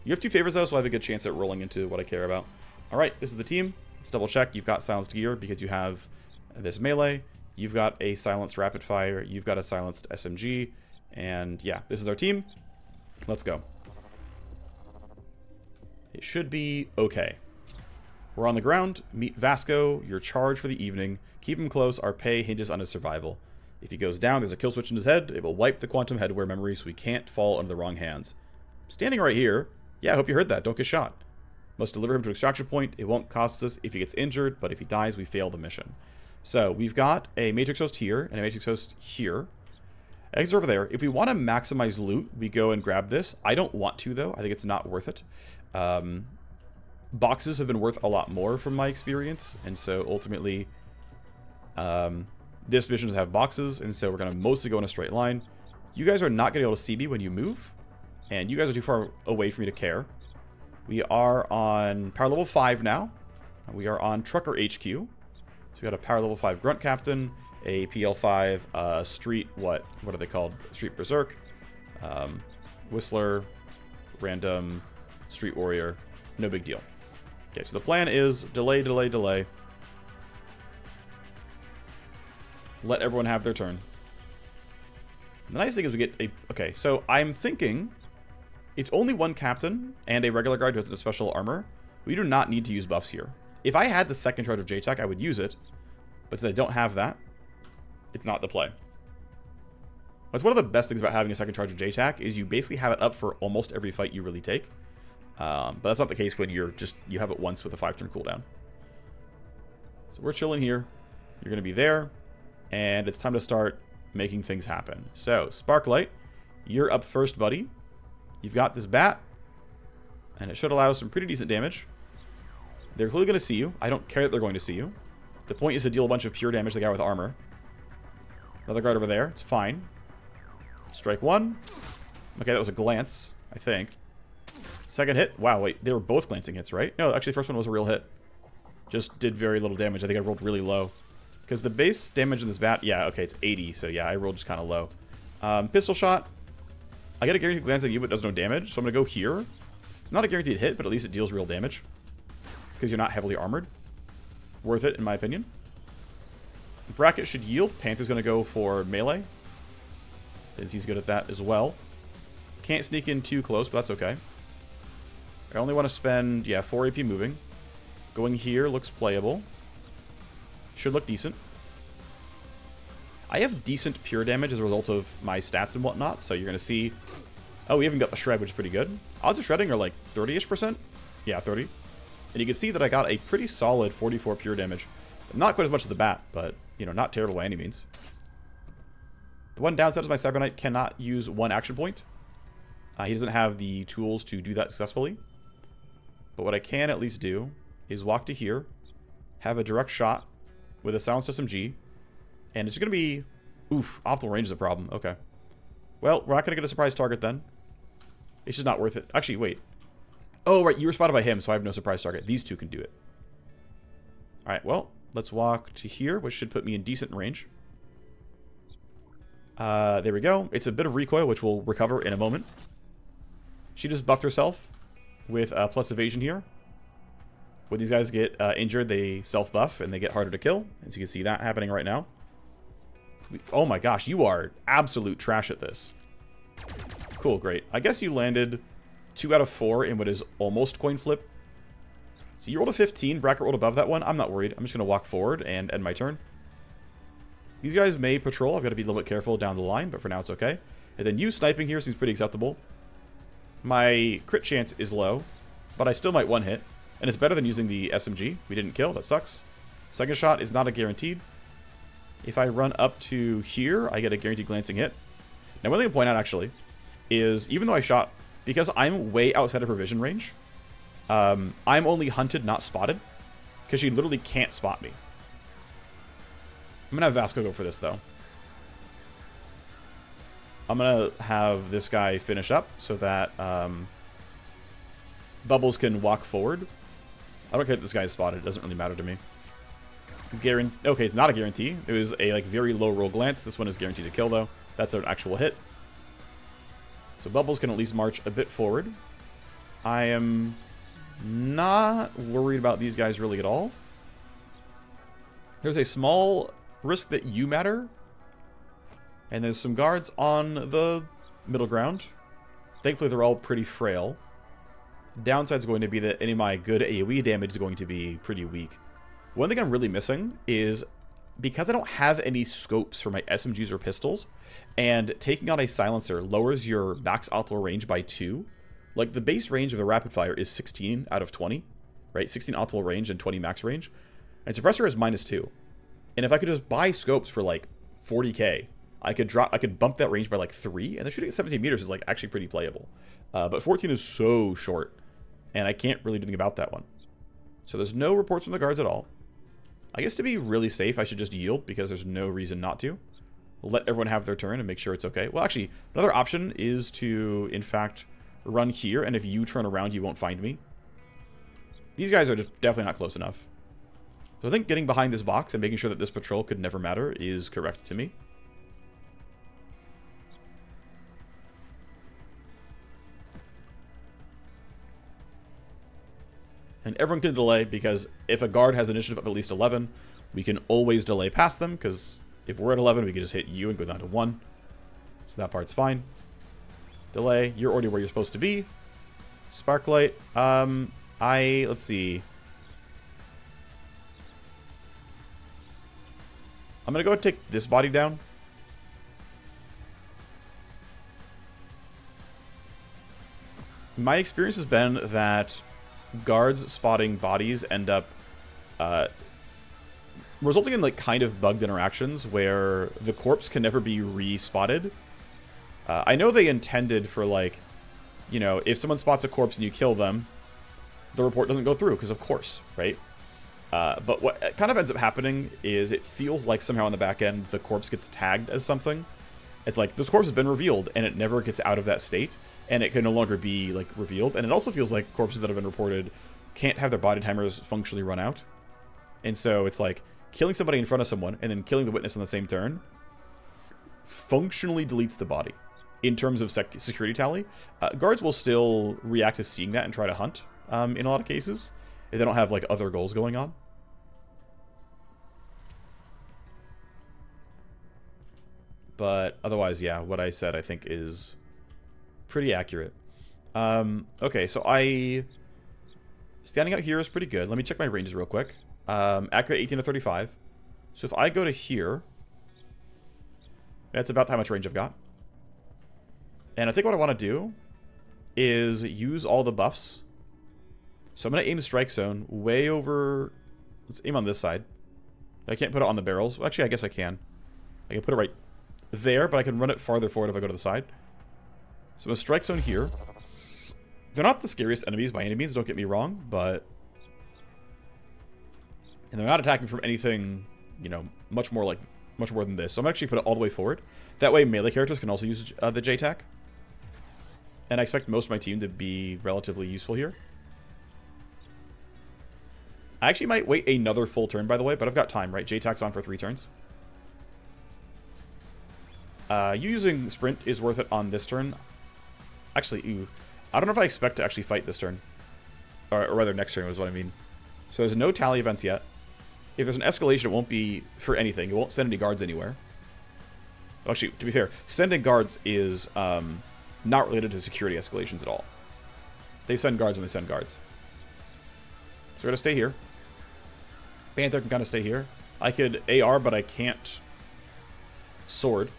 You have 2 favors, though, so I have a good chance at rolling into what I care about. All right, this is the team. Let's double check. You've got silenced gear because you have this melee. You've got a silenced rapid fire. You've got a silenced SMG. And yeah, this is our team. Let's go. It should be okay. We're on the ground. Meet Vasco. Your charge for the evening. Keep him close. Our pay hinges on his survival. If he goes down, there's a kill switch in his head. It will wipe the quantum headwear memory so he can't fall under the wrong hands. Standing right here. Yeah, I hope you heard that. Don't get shot. Must deliver him to extraction point. It won't cost us if he gets injured, but if he dies, we fail the mission. So we've got a Matrix Host here and a Matrix Host here. Eggs are over there. If we want to maximize loot, we go and grab this. I don't want to, though. I think it's not worth it. Boxes have been worth a lot more from my experience, and so ultimately, this mission does have boxes, and so we're going to mostly go in a straight line. You guys are not going to be able to see me when you move, and you guys are too far away for me to care. We are on power level 5 now. We are on Trucker HQ. So we got a power level 5 Grunt Captain, a PL5 Street, what are they called? Street Berserk, Whistler, Random, Street Warrior, no big deal. Okay, so the plan is delay, delay, delay. Let everyone have their turn. The nice thing is we get a... Okay, so I'm thinking it's only one captain and a regular guard who has a special armor. We do not need to use buffs here. If I had the second charge of JTAC, I would use it. But since I don't have that, it's not the play. That's one of the best things about having a second charge of JTAC is you basically have it up for almost every fight you really take. But that's not the case when you have it once with a 5-turn cooldown. So we're chilling here. You're going to be there. And it's time to start making things happen. So, Sparklight, you're up first, buddy. You've got this bat. And it should allow some pretty decent damage. They're clearly going to see you. I don't care that they're going to see you. The point is to deal a bunch of pure damage to the guy with armor. Another guard over there. It's fine. Strike 1. Okay, that was a glance, I think. Second hit. Wow, wait. They were both glancing hits, right? No, actually, the first one was a real hit. Just did very little damage. I think I rolled really low. Because the base damage in this bat... Yeah, okay, it's 80. So, yeah, I rolled just kind of low. Pistol shot. I get a guaranteed glance at you, but does no damage. So, I'm going to go here. It's not a guaranteed hit, but at least it deals real damage. Because you're not heavily armored. Worth it, in my opinion. Bracket should yield. Panther's going to go for melee. Because he's good at that as well. Can't sneak in too close, but that's okay. I only want to spend, 4 AP moving. Going here looks playable. Should look decent. I have decent pure damage as a result of my stats and whatnot, so you're going to see... Oh, we even got the shred, which is pretty good. Odds of shredding are like 30-ish%. Yeah, 30. And you can see that I got a pretty solid 44 pure damage. Not quite as much as the bat, but, not terrible by any means. The one downside is my Cyber Knight cannot use one action point. He doesn't have the tools to do that successfully. But what I can at least do is walk to here, have a direct shot with a silenced SMG, and it's going to be... Oof, optimal range is a problem. Okay. Well, we're not going to get a surprise target then. It's just not worth it. Actually, wait. Oh, right, you were spotted by him, so I have no surprise target. These two can do it. Alright, well, let's walk to here, which should put me in decent range. There we go. It's a bit of recoil, which we'll recover in a moment. She just buffed herself with plus evasion here. When these guys get injured, they self-buff, and they get harder to kill. As you can see that happening right now. Oh my gosh, you are absolute trash at this. Cool, great. I guess you landed 2 out of 4 in what is almost coin flip. So you rolled a 15, Bracket rolled above that one. I'm not worried. I'm just going to walk forward and end my turn. These guys may patrol. I've got to be a little bit careful down the line, but for now it's okay. And then you sniping here seems pretty acceptable. My crit chance is low, but I still might one hit. And it's better than using the SMG. We didn't kill. That sucks. Second shot is not a guaranteed. If I run up to here, I get a guaranteed glancing hit. Now, one thing to point out, actually, is even though I shot... Because I'm way outside of her vision range, I'm only hunted, not spotted. Because she literally can't spot me. I'm going to have Vasco go for this, though. I'm going to have this guy finish up so that Bubbles can walk forward. I don't care if this guy is spotted. It doesn't really matter to me. Okay, it's not a guarantee. It was a very low roll glance. This one is guaranteed to kill, though. That's an actual hit. So Bubbles can at least march a bit forward. I am not worried about these guys really at all. There's a small risk that you matter. And there's some guards on the middle ground. Thankfully, they're all pretty frail. Downside is going to be that any of my good AoE damage is going to be pretty weak. One thing I'm really missing is because I don't have any scopes for my SMGs or pistols, and taking on a silencer lowers your max optimal range by 2. Like, the base range of a rapid fire is 16 out of 20, right? 16 optimal range and 20 max range. And suppressor is -2. And if I could just buy scopes for 40k, I could bump that range by 3, and the shooting at 17 meters is actually pretty playable. But 14 is so short. And I can't really do anything about that one. So there's no reports from the guards at all. I guess to be really safe, I should just yield because there's no reason not to. Let everyone have their turn and make sure it's okay. Well, actually, another option is to, in fact, run here. And if you turn around, you won't find me. These guys are just definitely not close enough. So I think getting behind this box and making sure that this patrol could never matter is correct to me. And everyone can delay because if a guard has initiative of at least 11, we can always delay past them because if we're at 11, we can just hit you and go down to 1. So that part's fine. Delay. You're already where you're supposed to be. Sparklight. Let's see. I'm going to go and take this body down. My experience has been that guards spotting bodies end up resulting in like kind of bugged interactions where the corpse can never be re-spotted. I know they intended for like, you know, if someone spots a corpse and you kill them, the report doesn't go through because of course, right? But what kind of ends up happening is it feels like somehow on the back end the corpse gets tagged as something. It's like this corpse has been revealed and it never gets out of that state and it can no longer be like revealed. And it also feels like corpses that have been reported can't have their body timers functionally run out. And so it's like killing somebody in front of someone and then killing the witness on the same turn functionally deletes the body in terms of security tally. Guards will still react to seeing that and try to hunt in a lot of cases if they don't have like other goals going on. But otherwise, yeah, what I said I think is pretty accurate. Okay, so standing out here is pretty good. Let me check my ranges real quick. Accurate 18 to 35. So if I go to here, that's about how much range I've got. And I think what I want to do is use all the buffs. So I'm going to aim the strike zone way over. Let's aim on this side. I can't put it on the barrels. Well, actually, I guess I can. I can put it right there, but I can run it farther forward if I go to the side. So I'm going to strike zone here. They're not the scariest enemies by any means, don't get me wrong, but... And they're not attacking from anything, you know, much more than this. So I'm going to actually put it all the way forward. That way melee characters can also use the J-Tac. And I expect most of my team to be relatively useful here. I actually might wait another full turn, by the way, but I've got time, right? J-Tac's on for 3 turns. You using sprint is worth it on this turn. Actually, ooh, I don't know if I expect to actually fight this turn. Or rather, next turn was what I mean. So there's no tally events yet. If there's an escalation, it won't be for anything. It won't send any guards anywhere. Actually, to be fair, sending guards is not related to security escalations at all. They send guards when they send guards. So we're going to stay here. Panther can kind of stay here. I could AR, but I can't sword.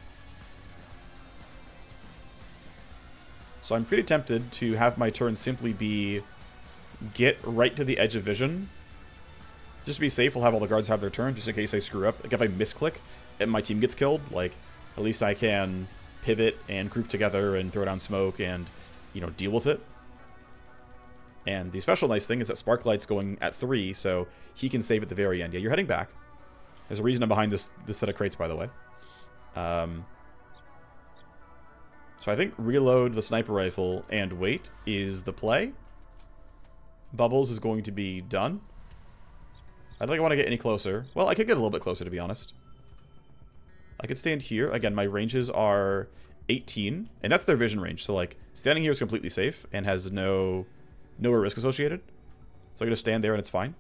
So I'm pretty tempted to have my turn simply be get right to the edge of vision. Just to be safe, we'll have all the guards have their turn, just in case I screw up. Like if I misclick and my team gets killed, like at least I can pivot and group together and throw down smoke and, you know, deal with it. And the special nice thing is that Sparklight's going at 3, so he can save at the very end. Yeah, you're heading back. There's a reason I'm behind this set of crates, by the way. So I think reload the sniper rifle and wait is the play. Bubbles is going to be done. I don't think I want to get any closer. Well, I could get a little bit closer, to be honest. I could stand here. Again, my ranges are 18, and that's their vision range. So, like, standing here is completely safe and has no risk associated. So I'm going to stand there and it's fine.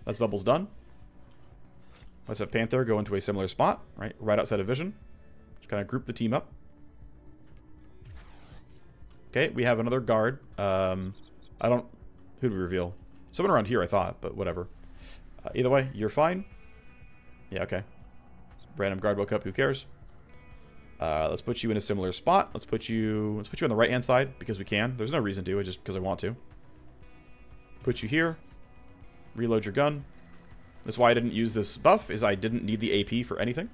That's Bubbles done. Let's have Panther go into a similar spot, right outside of vision. Just kind of group the team up. Okay, we have another guard. Who do we reveal? Someone around here, I thought, but whatever. Either way, you're fine. Yeah, okay. Random guard woke up, who cares? Let's put you in a similar spot. Let's put you on the right-hand side, because we can. There's no reason to, it's just because I want to. Put you here. Reload your gun. That's why I didn't use this buff, is I didn't need the AP for anything.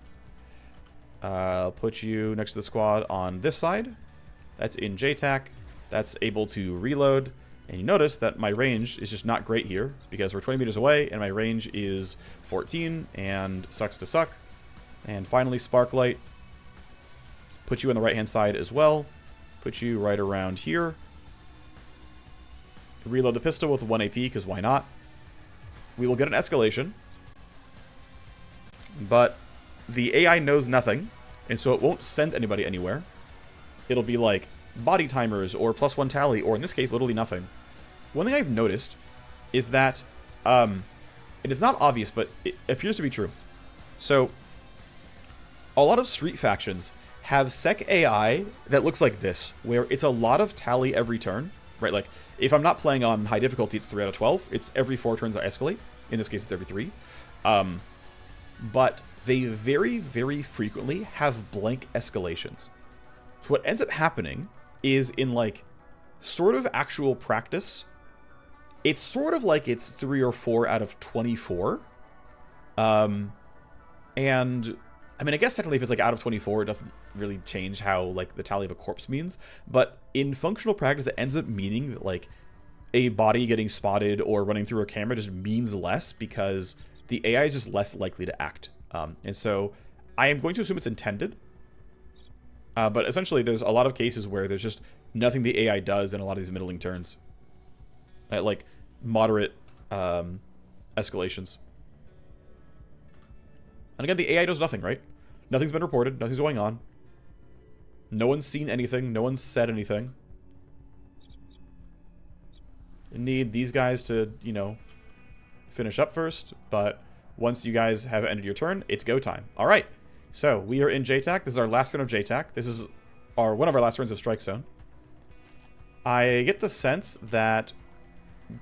I'll put you next to the squad on this side. That's in J-Tac. That's able to reload. And you notice that my range is just not great here because we're 20 meters away and my range is 14 and sucks to suck. And finally, Sparklight. Put you on the right-hand side as well. Put you right around here. Reload the pistol with 1 AP because why not? We will get an escalation. But the AI knows nothing, and so it won't send anybody anywhere. It'll be like body timers or +1 tally, or in this case, literally nothing. One thing I've noticed is that, it is not obvious, but it appears to be true. So, a lot of street factions have sec AI that looks like this, where it's a lot of tally every turn, right? Like, if I'm not playing on high difficulty, it's 3 out of 12. It's every 4 turns I escalate. In this case, it's every 3. But they very, very frequently have blank escalations. So what ends up happening is in, like, sort of actual practice, it's sort of like it's 3 or 4 out of 24. And, I mean, I guess technically if it's, like, out of 24, it doesn't really change how, like, the tally of a corpse means. But in functional practice, it ends up meaning that, like, a body getting spotted or running through a camera just means less because the AI is just less likely to act. And so I am going to assume it's intended. But essentially, there's a lot of cases where there's just nothing the AI does in a lot of these middling turns. At, like, moderate escalations. And again, the AI does nothing, right? Nothing's been reported. Nothing's going on. No one's seen anything. No one's said anything. Need these guys to, you know, finish up first. But once you guys have ended your turn, it's go time. All right. So we are in JTAC. This is our last turn of JTAC. This is one of our last turns of Strike Zone. I get the sense that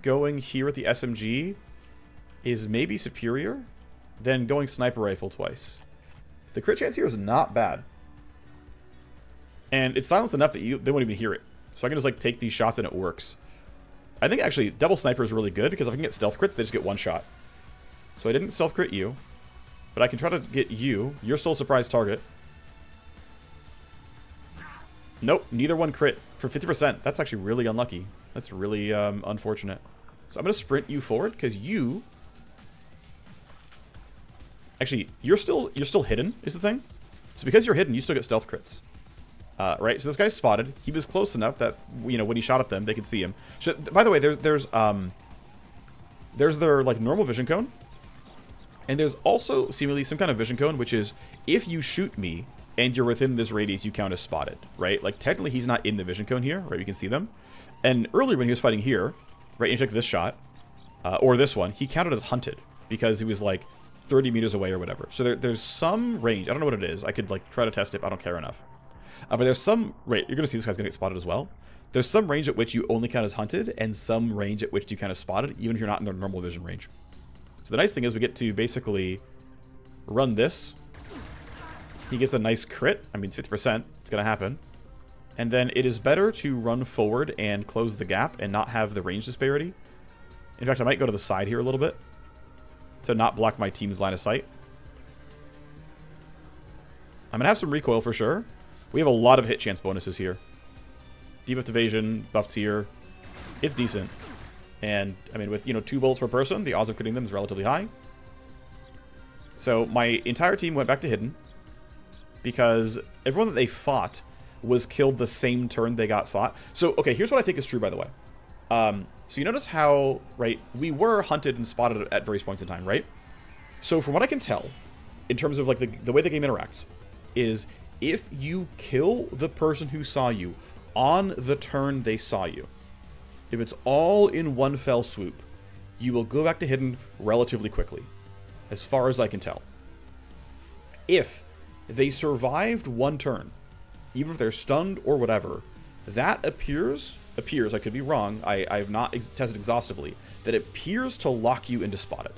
going here with the SMG is maybe superior than going sniper rifle twice. The crit chance here is not bad. And it's silenced enough that they won't even hear it. So I can just, like, take these shots and it works. I think actually double sniper is really good because if I can get stealth crits, they just get 1 shot. So I didn't stealth crit you, but I can try to get you. You're still a surprise target. Nope, neither one crit for 50%. That's actually really unlucky. That's really unfortunate. So I'm going to sprint you forward because you... Actually, you're still hidden is the thing. So because you're hidden, you still get stealth crits. Right, so this guy's spotted. He was close enough that, you know, when he shot at them, they could see him. So, by the way, there's their, like, normal vision cone. And there's also seemingly some kind of vision cone, which is if you shoot me and you're within this radius, you count as spotted, right? Like, technically, he's not in the vision cone here, right? You can see them. And earlier when he was fighting here, right, and he took this shot, or this one, he counted as hunted because he was, like, 30 meters away or whatever. So there's some range. I don't know what it is. I could, like, try to test it, but I don't care enough. But there's some... Right, you're going to see this guy's going to get spotted as well. There's some range at which you only count as hunted, and some range at which you count as spotted, even if you're not in their normal vision range. So the nice thing is we get to basically run this. He gets a nice crit. I mean, it's 50%. It's going to happen. And then it is better to run forward and close the gap and not have the range disparity. In fact, I might go to the side here a little bit to not block my team's line of sight. I'm going to have some recoil for sure. We have a lot of hit chance bonuses here. Debuff evasion, buffs here. It's decent. And, I mean, with, you know, 2 bullets per person, the odds of critting them is relatively high. So, my entire team went back to hidden. Because everyone that they fought was killed the same turn they got fought. So, okay, here's what I think is true, by the way. So, you notice how, right, we were hunted and spotted at various points in time, right? So, from what I can tell, in terms of, like, the way the game interacts, is if you kill the person who saw you on the turn they saw you, if it's all in one fell swoop, you will go back to hidden relatively quickly, as far as I can tell. If they survived 1 turn, even if they're stunned or whatever, that appears, I could be wrong, I have not tested exhaustively, that it appears to lock you into spotted.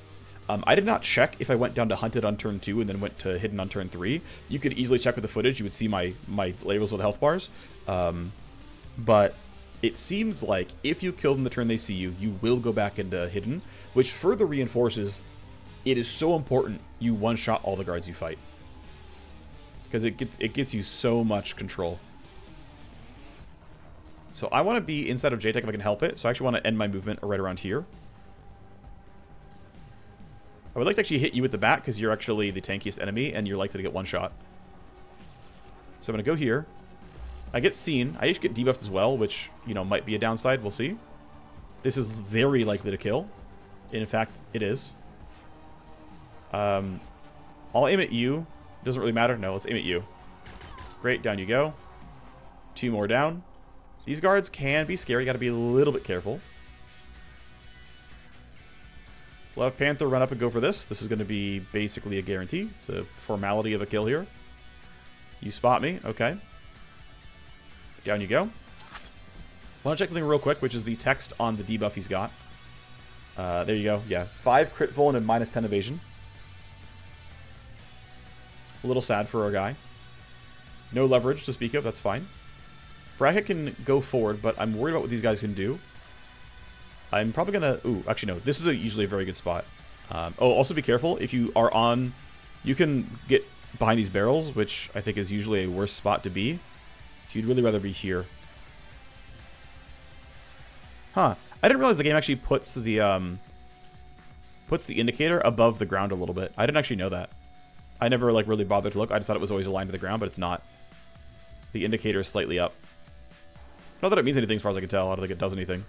I did not check if I went down to hunted on turn 2 and then went to hidden on turn 3. You could easily check with the footage. You would see my labels with health bars. But it seems like if you kill them the turn they see you, you will go back into hidden, which further reinforces it is so important you one-shot all the guards you fight. Because it gets you so much control. So I want to be inside of JTech if I can help it. So I actually want to end my movement right around here. I would like to actually hit you with the bat because you're actually the tankiest enemy and you're likely to get one shot. So I'm going to go here. I get seen. I actually get debuffed as well, which, you know, might be a downside. We'll see. This is very likely to kill. In fact, it is. I'll aim at you. Doesn't really matter. No, let's aim at you. Great, down you go. 2 more down. These guards can be scary. You got to be a little bit careful. We'll have Panther run up and go for this. This is going to be basically a guarantee. It's a formality of a kill here. You spot me. Okay. Down you go. Want to check something real quick, which is the text on the debuff he's got. There you go. Yeah. 5 crit vol and a -10 evasion. A little sad for our guy. No leverage to speak of. That's fine. Bracket can go forward, but I'm worried about what these guys can do. I'm probably going to... Ooh, actually, no. This is usually a very good spot. Oh, also be careful. If you are on... You can get behind these barrels, which I think is usually a worse spot to be. So you'd really rather be here. Huh. I didn't realize the game actually puts the indicator above the ground a little bit. I didn't actually know that. I never like really bothered to look. I just thought it was always aligned to the ground, but it's not. The indicator is slightly up. Not that it means anything as far as I can tell. I don't think it does anything.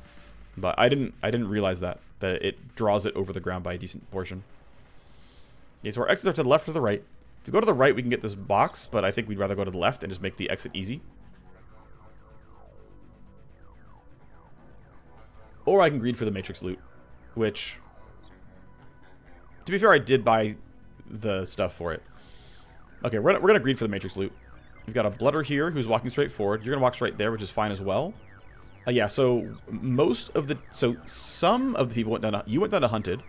But I didn't realize that it draws it over the ground by a decent portion. Okay, so our exits are to the left or the right. If we go to the right, we can get this box, but I think we'd rather go to the left and just make the exit easy. Or I can greed for the Matrix loot, which, to be fair, I did buy the stuff for it. Okay, we're gonna greed for the Matrix loot. We've got a Blooder here who's walking straight forward. You're gonna walk straight there, which is fine as well. Yeah, so some of the people went down. You went down to hunted.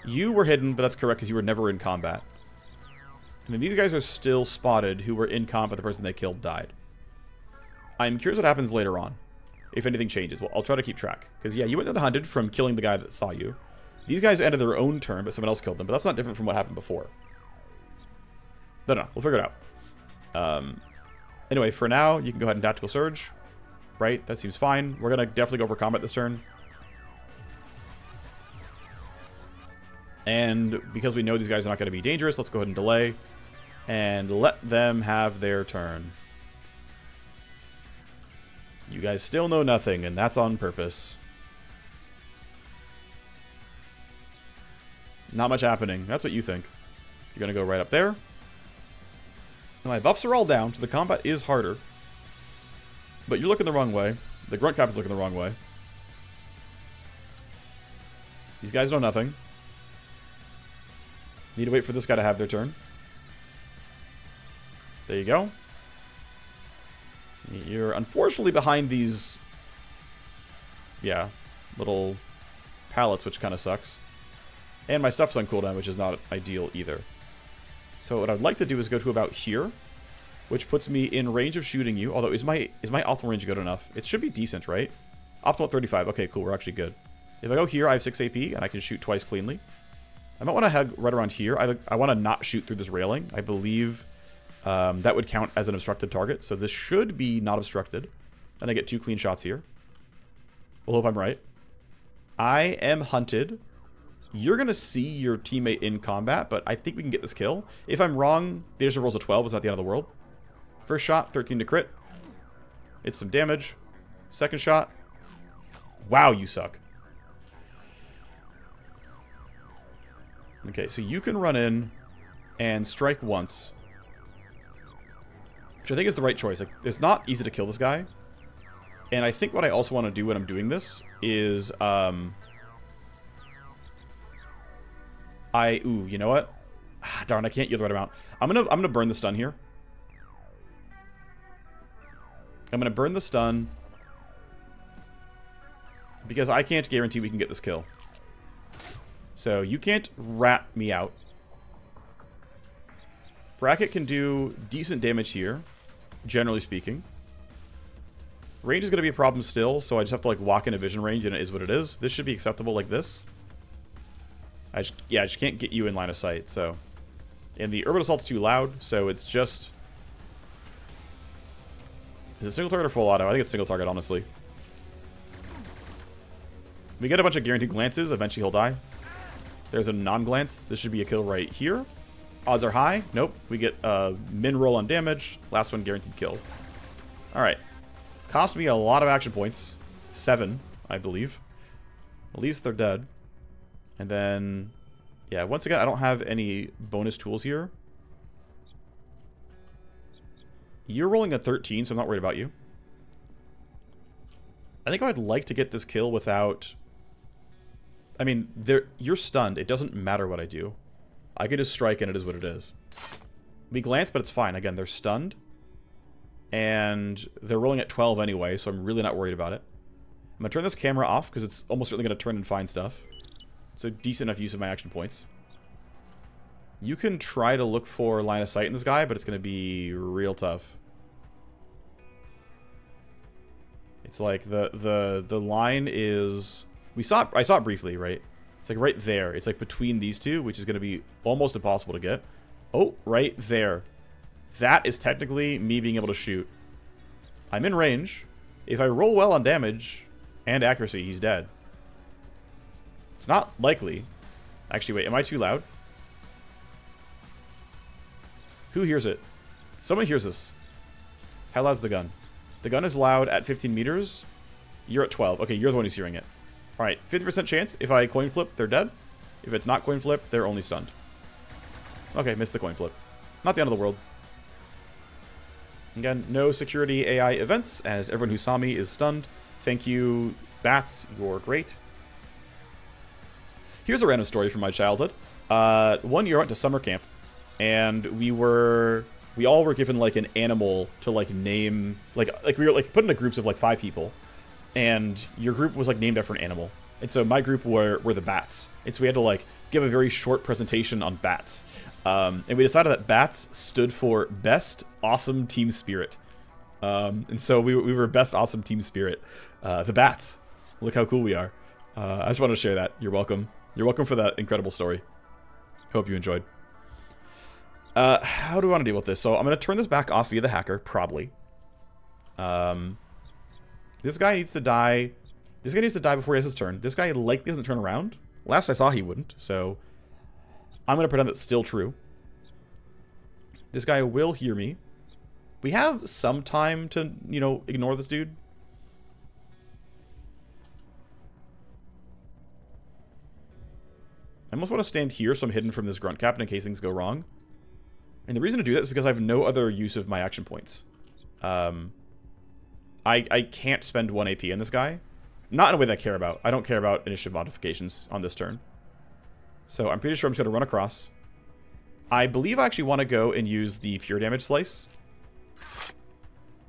You were hidden, but that's correct because you were never in combat. And then these guys are still spotted who were in combat. The person they killed died. I'm curious what happens later on, if anything changes. Well, I'll try to keep track because yeah, you went down to hunted from killing the guy that saw you. These guys ended their own turn, but someone else killed them. But that's not different from what happened before. No, we'll figure it out. Anyway, for now, you can go ahead and tactical surge. Right, that seems fine. We're gonna definitely go for combat this turn. And because we know these guys are not going to be dangerous, let's go ahead and delay. And let them have their turn. You guys still know nothing, and that's on purpose. Not much happening. That's what you think. You're going to go right up there. And my buffs are all down, so the combat is harder. But you're looking the wrong way. The grunt cap is looking the wrong way. These guys know nothing. Need to wait for this guy to have their turn. There you go. You're unfortunately behind these, yeah, little pallets, which kind of sucks. And my stuff's on cooldown, which is not ideal either. So what I'd like to do is go to about here, which puts me in range of shooting you. Although, is my optimal range good enough? It should be decent, right? Optimal 35. Okay, cool. We're actually good. If I go here, I have 6 AP, and I can shoot twice cleanly. I might want to hug right around here. I want to not shoot through this railing. I believe that would count as an obstructed target. So this should be not obstructed. And I get 2 clean shots here. We'll hope I'm right. I am hunted. You're going to see your teammate in combat, but I think we can get this kill. If I'm wrong, the initiative rolls a 12. It's not the end of the world. First shot, 13 to crit. It's some damage. Second shot. Wow, you suck. Okay, so you can run in and strike once. Which I think is the right choice. Like, it's not easy to kill this guy. And I think what I also want to do when I'm doing this is... Ooh, you know what? Ah, darn, I can't use the right amount. I'm gonna burn the stun here. I'm gonna burn the stun. Because I can't guarantee we can get this kill. So you can't rat me out. Bracket can do decent damage here, generally speaking. Range is going to be a problem still, so I just have to like walk into vision range, and it is what it is. This should be acceptable like this. I just can't get you in line of sight. So, and the urban assault's too loud, so it's just Is it single target or full auto? I think it's single target, honestly. We get a bunch of guaranteed glances. Eventually he'll die. There's a non-glance. This should be a kill right here. Odds are high. Nope. We get a min roll on damage. Last one guaranteed kill. Alright. Cost me a lot of action points. 7, I believe. At least they're dead. And then... yeah, once again, I don't have any bonus tools here. You're rolling a 13, so I'm not worried about you. I think I'd like to get this kill without... I mean, you're stunned. It doesn't matter what I do. I can just strike and it is what it is. We glance, but it's fine. Again, they're stunned. And they're rolling at 12 anyway, so I'm really not worried about it. I'm going to turn this camera off because it's almost certainly going to turn and find stuff. It's a decent enough use of my action points. You can try to look for line of sight in this guy, but it's going to be real tough. It's like the line is... I saw it briefly, right? It's like right there. It's like between these two, which is going to be almost impossible to get. Oh, right there. That is technically me being able to shoot. I'm in range. If I roll well on damage and accuracy, he's dead. It's not likely. Actually, wait, am I too loud? Who hears it? Someone hears this. How loud's the gun? The gun is loud at 15 meters. You're at 12. Okay, you're the one who's hearing it. Alright, 50% chance. If I coin flip, they're dead. If it's not coin flip, they're only stunned. Okay, missed the coin flip. Not the end of the world. Again, no security AI events, as everyone who saw me is stunned. Thank you, bats. You're great. Here's a random story from my childhood. 1 year I went to summer camp, and we all were given like an animal to like name, like we were like put into groups of like 5 people. And your group was like named after an animal. And so my group were the bats. And so we had to like give a very short presentation on bats. And we decided that bats stood for Best Awesome Team Spirit. And so we were Best Awesome Team Spirit. The bats. Look how cool we are. I just wanted to share that. You're welcome. You're welcome for that incredible story. Hope you enjoyed. How do we want to deal with this? So I'm going to turn this back off via the hacker, probably. This guy needs to die. This guy needs to die before he has his turn. This guy likely doesn't turn around. Last I saw, he wouldn't. So I'm going to pretend that's still true. This guy will hear me. We have some time to, you know, ignore this dude. I almost want to stand here so I'm hidden from this grunt captain in case things go wrong. And the reason to do that is because I have no other use of my action points. I can't spend 1 AP on this guy. Not in a way that I care about. I don't care about initiative modifications on this turn. So I'm pretty sure I'm just going to run across. I believe I actually want to go and use the pure damage slice.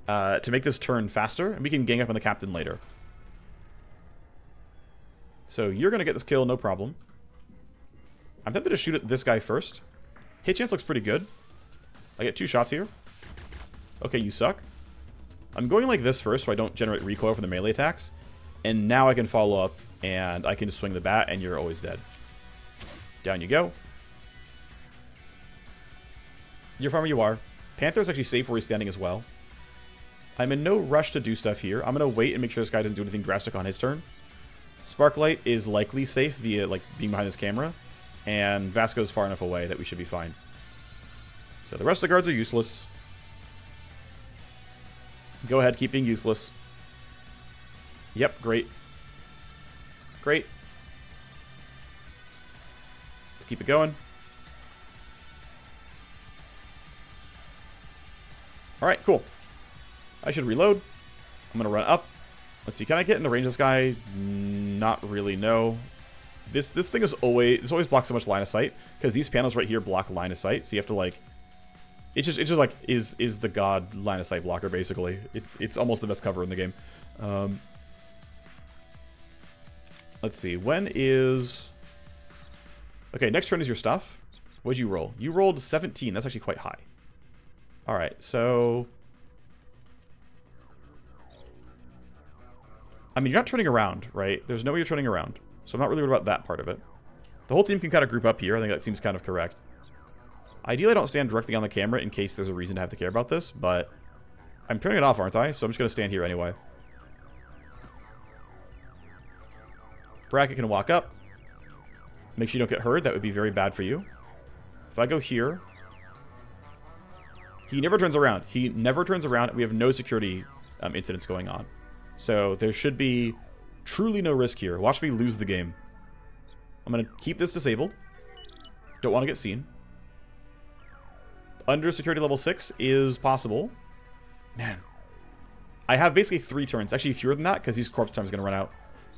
To make this turn faster. And we can gang up on the captain later. So you're going to get this kill, no problem. I'm tempted to shoot at this guy first. Hit chance looks pretty good. I get 2 shots here. Okay, you suck. I'm going like this first so I don't generate recoil from the melee attacks. And now I can follow up and I can just swing the bat and you're always dead. Down you go. You're farmer you are. Panther's actually safe where he's standing as well. I'm in no rush to do stuff here. I'm going to wait and make sure this guy doesn't do anything drastic on his turn. Sparklight is likely safe via like being behind this camera. And Vasco's far enough away that we should be fine. So the rest of the guards are useless. Go ahead, keep being useless. Yep, great. Great. Let's keep it going. Alright, cool. I should reload. I'm going to run up. Let's see, can I get in the range of this guy? Not really, no. This thing is always blocks so much line of sight. Because these panels right here block line of sight. So you have to like... It's just like is the god line of sight blocker basically. It's almost the best cover in the game. Let's see. When is... Okay, next turn is your stuff. What'd you roll? You rolled 17. That's actually quite high. Alright, so... I mean, you're not turning around, right? There's no way you're turning around. So I'm not really worried about that part of it. The whole team can kind of group up here. I think that seems kind of correct. Ideally, I don't stand directly on the camera in case there's a reason to have to care about this, but I'm turning it off, aren't I? So I'm just going to stand here anyway. Bracket can walk up. Make sure you don't get heard. That would be very bad for you. If I go here... He never turns around. He never turns around. We have no security incidents going on. So there should be truly no risk here. Watch me lose the game. I'm going to keep this disabled. Don't want to get seen. Under security level 6 is possible. Man. I have basically 3 turns. Actually, fewer than that, because these corpse time is going to run out.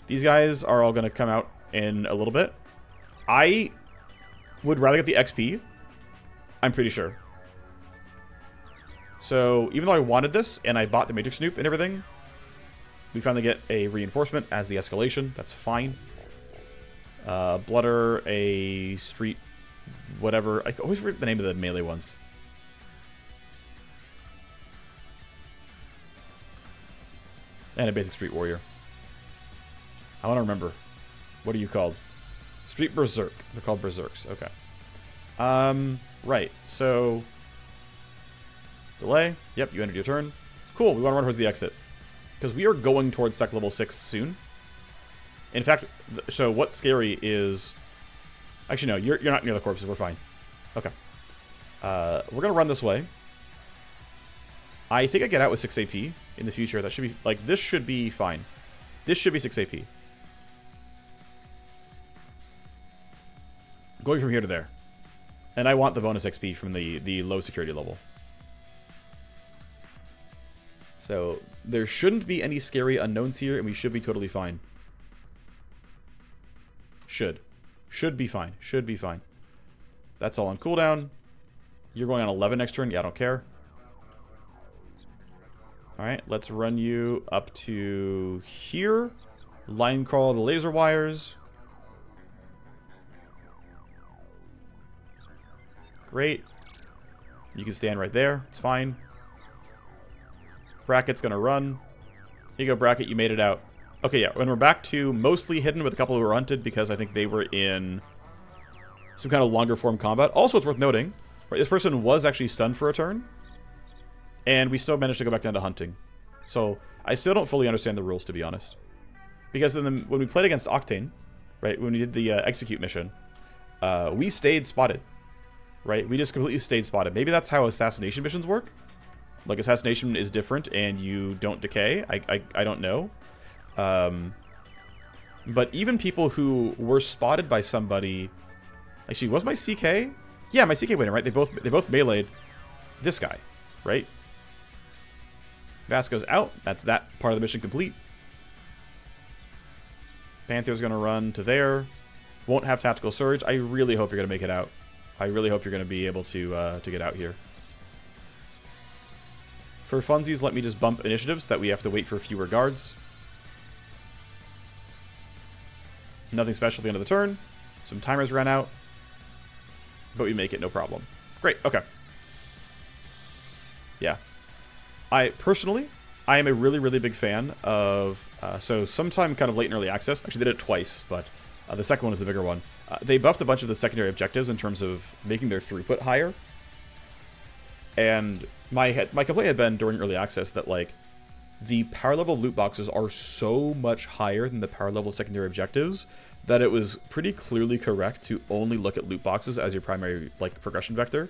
These guys are all going to come out in a little bit. I would rather get the XP. I'm pretty sure. So, even though I wanted this, and I bought the Matrix Snoop and everything, we finally get a reinforcement as the escalation. That's fine. Blooder, a street, whatever. I always forget the name of the melee ones. And a basic street warrior. I want to remember. What are you called? Street Berserk. They're called Berserks. Okay. Right. So... Delay. Yep, you ended your turn. Cool, we want to run towards the exit. Because we are going towards sec level 6 soon. In fact, so what's scary is... Actually, no, you're not near the corpses. We're fine. Okay. We're going to run this way. I think I get out with 6 AP in the future. That should be... Like, this should be fine. This should be 6 AP. Going from here to there. And I want the bonus XP from the low security level. So, there shouldn't be any scary unknowns here, and we should be totally fine. Should. Should be fine. Should be fine. That's all on cooldown. You're going on 11 next turn. Yeah, I don't care. Alright, let's run you up to here. Line crawl the laser wires. Great. You can stand right there. It's fine. Bracket's gonna run. Here you go, Bracket. You made it out. Okay, yeah. When we're back to mostly hidden with a couple who were hunted because I think they were in some kind of longer form combat. Also, it's worth noting, right, this person was actually stunned for a turn, and we still managed to go back down to hunting. So I still don't fully understand the rules, to be honest. Because then when we played against Octane, right, when we did the execute mission, we stayed spotted. Right? We just completely stayed spotted. Maybe that's how assassination missions work. Like, assassination is different and you don't decay. I don't know. But even people who were spotted by somebody... Actually, was my CK? Yeah, my CK went in, right? They both meleeed this guy, right? Vasco's out. That's that part of the mission complete. Panther's going to run to there. Won't have tactical surge. I really hope you're going to make it out. I really hope you're going to be able to get out here. For funsies, let me just bump initiatives so that we have to wait for fewer guards. Nothing special at the end of the turn. Some timers ran out. But we make it, no problem. Great, okay. Yeah. I am a really, really big fan of... so sometime kind of late in early access. Actually, they did it twice, but the second one is the bigger one. They buffed a bunch of the secondary objectives in terms of making their throughput higher. And my complaint had been during early access that, like, the power level loot boxes are so much higher than the power level secondary objectives that it was pretty clearly correct to only look at loot boxes as your primary, like, progression vector.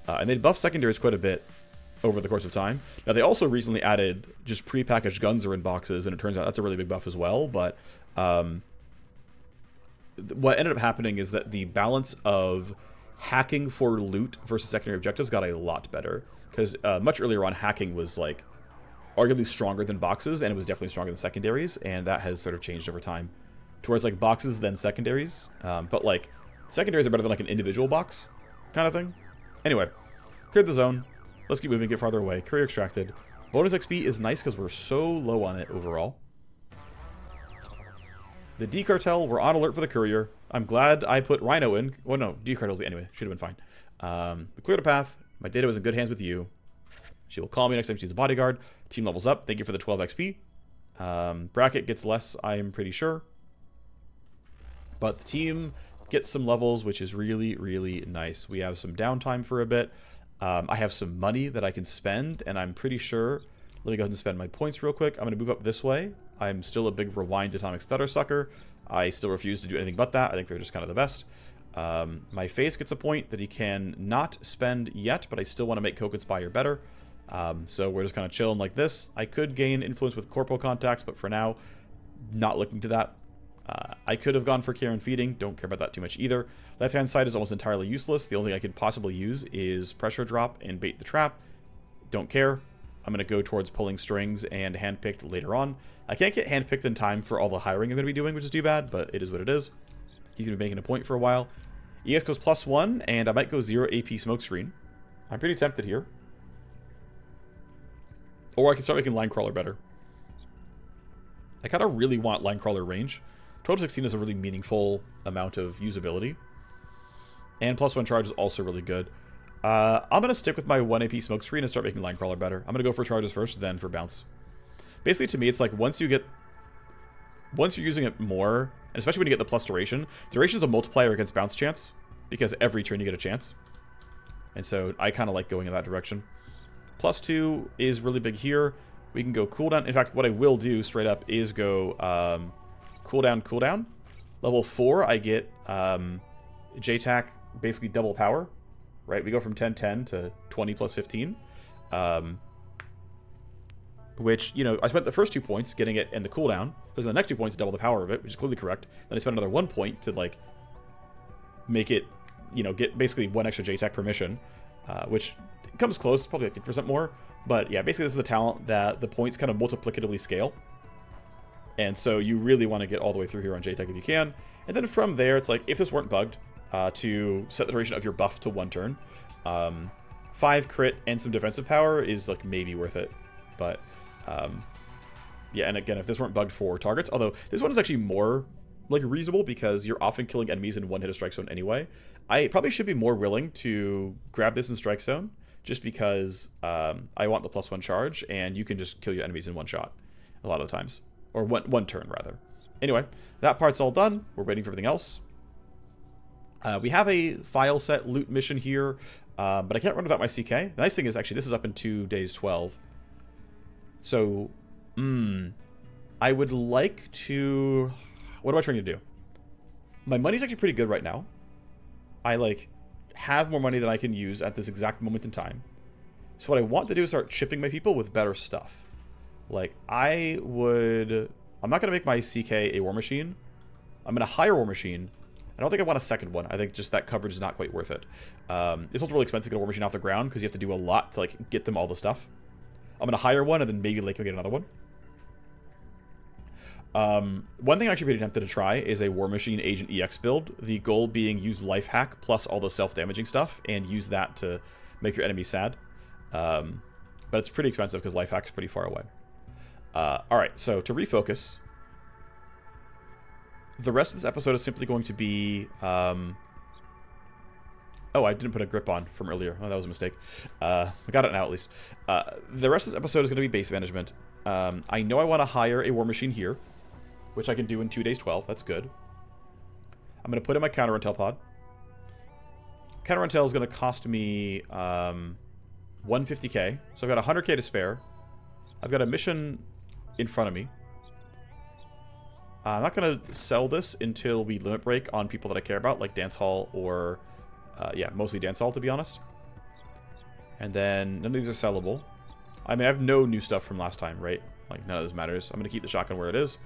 And they buffed secondaries quite a bit over the course of time. Now, they also recently added just pre-packaged guns are in boxes, and it turns out that's a really big buff as well, but... what ended up happening is that the balance of hacking for loot versus secondary objectives got a lot better. Because much earlier on, hacking was, like, arguably stronger than boxes, and it was definitely stronger than secondaries, and that has sort of changed over time. Towards, like, boxes then secondaries. But, like, secondaries are better than, like, an individual box kind of thing. Anyway, cleared the zone. Let's keep moving, get farther away. Courier extracted. Bonus XP is nice because we're so low on it overall. The D-Cartel, we're on alert for the courier. I'm glad I put Rhino in. Well, no, D-Cartel's anyway. Should have been fine. We cleared a path. My data was in good hands with you. She will call me next time she's a bodyguard. Team levels up. Thank you for the 12 XP. Bracket gets less, I'm pretty sure. But the team gets some levels, which is really, really nice. We have some downtime for a bit. I have some money that I can spend, and I'm pretty sure Let me go ahead and spend my points real quick. I'm going to move up this way. I'm still a big rewind atomic stutter sucker. I still refuse to do anything but that. I think they're just kind of the best. My face gets a point that he can not spend yet, but I still want to make Co-Conspire better. So we're just kind of chilling like this. I could gain influence with corporal contacts, but for now, not looking to that. I could have gone for care and feeding. Don't care about that too much either. Left-hand side is almost entirely useless. The only thing I could possibly use is pressure drop and bait the trap. Don't care. I'm going to go towards pulling strings and handpicked later on. I can't get handpicked in time for all the hiring I'm going to be doing, which is too bad, but it is what it is. He's going to be making a point for a while. EX goes +1, and I might go 0 AP smokescreen. I'm pretty tempted here. Or I can start making Linecrawler better. I kind of really want Linecrawler range. 12-16 is a really meaningful amount of usability. And +1 charge is also really good. I'm going to stick with my 1 AP smokescreen and start making Linecrawler better. I'm going to go for charges first, then for bounce. Basically, to me, it's like once you're using it more, and especially when you get the plus duration is a multiplier against bounce chance, because every turn you get a chance. And so I kind of like going in that direction. +2 is really big here. We can go cooldown. In fact, what I will do straight up is go cooldown. Level 4, I get JTAC, basically double power. Right? We go from 10-10 to 20 + 15. Which, you know, I spent the first 2 points getting it in the cooldown. So the next 2 points double the power of it, which is clearly correct. Then I spent another 1 point to, like, make it, you know, get basically 1 extra JTAC per mission. Which comes close, probably like 50% more. But yeah, basically this is a talent that the points kind of multiplicatively scale. And so you really want to get all the way through here on JTAC if you can. And then from there, it's like, if this weren't bugged, to set the duration of your buff to 1 turn. 5 crit and some defensive power is like maybe worth it. But yeah, and again, if this weren't bugged for targets, although this one is actually more like reasonable because you're often killing enemies in 1 hit of strike zone anyway. I probably should be more willing to grab this in strike zone just because I want the +1 charge and you can just kill your enemies in 1 shot a lot of the times. Or one turn rather. Anyway, that part's all done. We're waiting for everything else. We have a file set loot mission here, but I can't run without my CK. The nice thing is, actually, this is up in 2 days 12. So, I would like to... What am I trying to do? My money's actually pretty good right now. I, like, have more money than I can use at this exact moment in time. So what I want to do is start chipping my people with better stuff. Like, I'm not going to make my CK a war machine. I'm going to hire a war machine. I don't think I want a second one. I think just that coverage is not quite worth it. It's also really expensive to get a war machine off the ground because you have to do a lot to like get them all the stuff. I'm going to hire one and then maybe like get another one. One thing I'm actually pretty tempted to try is a war machine agent EX build. The goal being use life hack plus all the self-damaging stuff and use that to make your enemy sad. But it's pretty expensive because life hack is pretty far away. Alright, so to refocus... The rest of this episode is simply going to be... Oh, I didn't put a grip on from earlier. Oh, that was a mistake. I got it now, at least. The rest of this episode is going to be base management. I know I want to hire a war machine here, which I can do in 2 days 12. That's good. I'm going to put in my counter intel pod. Counter intel is going to cost me 150k. So I've got 100k to spare. I've got a mission in front of me. I'm not going to sell this until we limit break on people that I care about, like Dance Hall or, yeah, mostly Dance Hall, to be honest. And then none of these are sellable. I mean, I have no new stuff from last time, right? Like, none of this matters. I'm going to keep the shotgun where it is.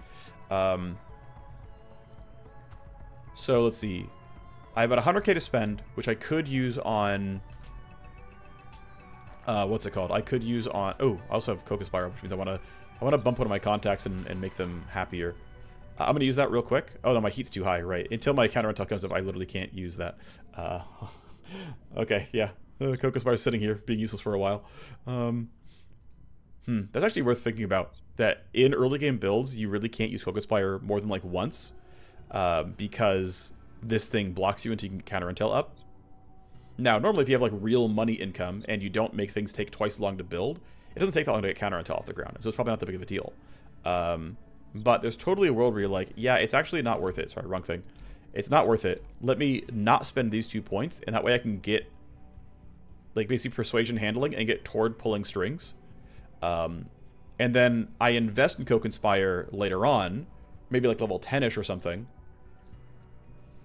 So, let's see. I have about 100k to spend, which I could use on... what's it called? I could use on... Oh, I also have Coca Spiral, which means I want to bump one of my contacts and make them happier. I'm going to use that real quick. Oh, no, my heat's too high, right. Until my counter intel comes up, I literally can't use that. Okay, yeah. Coca Spire's sitting here, being useless for a while. That's actually worth thinking about. That in early game builds, you really can't use Coca Spire more than like once. Because this thing blocks you until you can counter intel up. Now, normally if you have like real money income and you don't make things take twice as long to build, it doesn't take that long to get counter intel off the ground. So it's probably not that big of a deal. But there's totally a world where you're like, yeah, it's actually not worth it. Sorry, wrong thing. It's not worth it. Let me not spend these 2 points, and that way I can get, like, basically persuasion handling and get toward pulling strings. and then I invest in Co-Conspire later on, maybe like level 10-ish or something,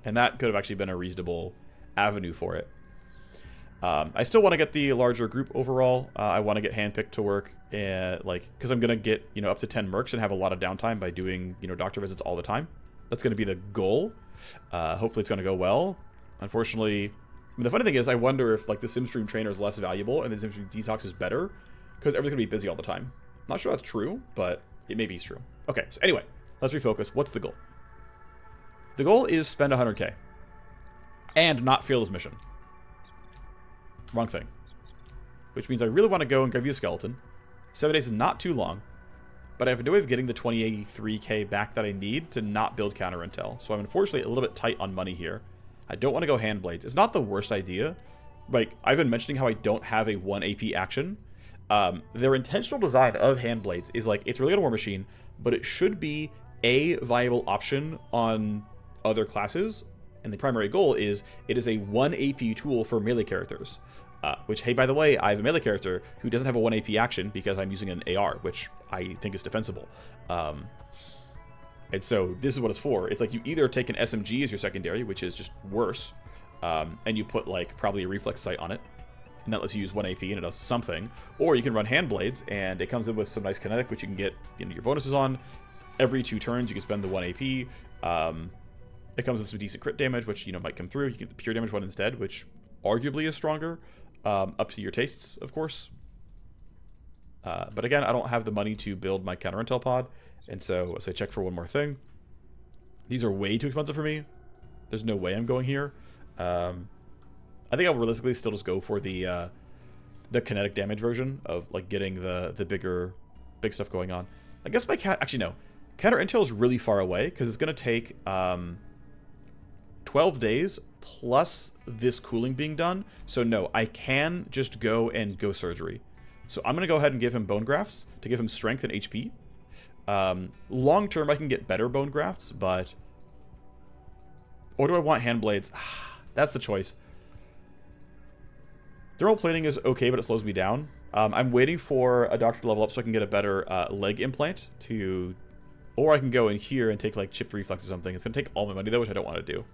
and that could have actually been a reasonable avenue for it. I still want to get the larger group overall. I want to get handpicked to work, and because I'm gonna get up to 10 mercs and have a lot of downtime by doing doctor visits all the time. That's gonna be the goal. Hopefully it's gonna go well. Unfortunately, I mean, the funny thing is, I wonder if the SimStream trainer is less valuable and the SimStream detox is better because everyone's gonna be busy all the time. I'm not sure that's true, but it maybe is true. Okay, so anyway, let's refocus. What's the goal? The goal is spend 100k and not fail this mission. Wrong thing. Which means I really want to go and grab you a skeleton. 7 days is not too long, but I have no way of getting the 23k back that I need to not build counter intel. So I'm unfortunately a little bit tight on money here. I don't want to go hand blades. It's not the worst idea. I've been mentioning how I don't have a 1 AP action. Their intentional design of hand blades is it's really good War Machine, but it should be a viable option on other classes. And the primary goal is it is a 1 AP tool for melee characters. Which, hey, by the way, I have a melee character who doesn't have a 1 AP action because I'm using an AR, which I think is defensible. And so this is what it's for. It's you either take an SMG as your secondary, which is just worse, and you put probably a reflex sight on it, and that lets you use 1 AP and it does something. Or you can run hand blades, and it comes in with some nice kinetic, which you can get your bonuses on. Every 2 turns, you can spend the 1 AP. It comes with some decent crit damage, which might come through. You get the pure damage one instead, which arguably is stronger. Up to your tastes, of course. But again, I don't have the money to build my counter intel pod, and so I check for one more thing. These are way too expensive for me. There's no way I'm going here. I think I'll realistically still just go for the kinetic damage version of getting the big stuff going on. I guess actually no, counter intel is really far away because it's gonna take 12 days plus this cooling being done. So no, I can just go and go surgery. So I'm going to go ahead and give him bone grafts to give him strength and HP. Long term, I can get better bone grafts, but... Or do I want hand blades? That's the choice. Thermal plating is okay, but it slows me down. I'm waiting for a doctor to level up so I can get a better leg implant to... Or I can go in here and take chipped reflex or something. It's going to take all my money though, which I don't want to do.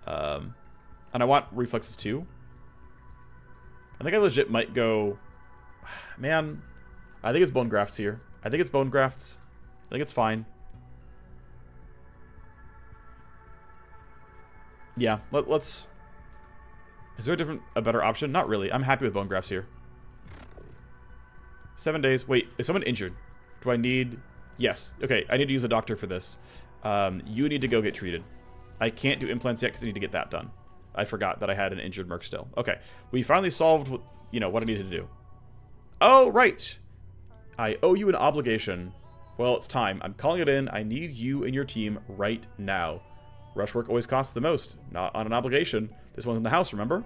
And I want reflexes too. I think I legit might go... Man, I think it's bone grafts here. I think it's bone grafts. I think it's fine. Yeah, let's... Is there a better option? Not really. I'm happy with bone grafts here. 7 days. Wait, is someone injured? Do I need... Yes. Okay, I need to use a doctor for this. You need to go get treated. I can't do implants yet because I need to get that done. I forgot that I had an injured merc still. Okay, we finally solved what I needed to do. Oh, right. I owe you an obligation. Well, it's time. I'm calling it in. I need you and your team right now. Rush work always costs the most. Not on an obligation. This one's in the house, remember?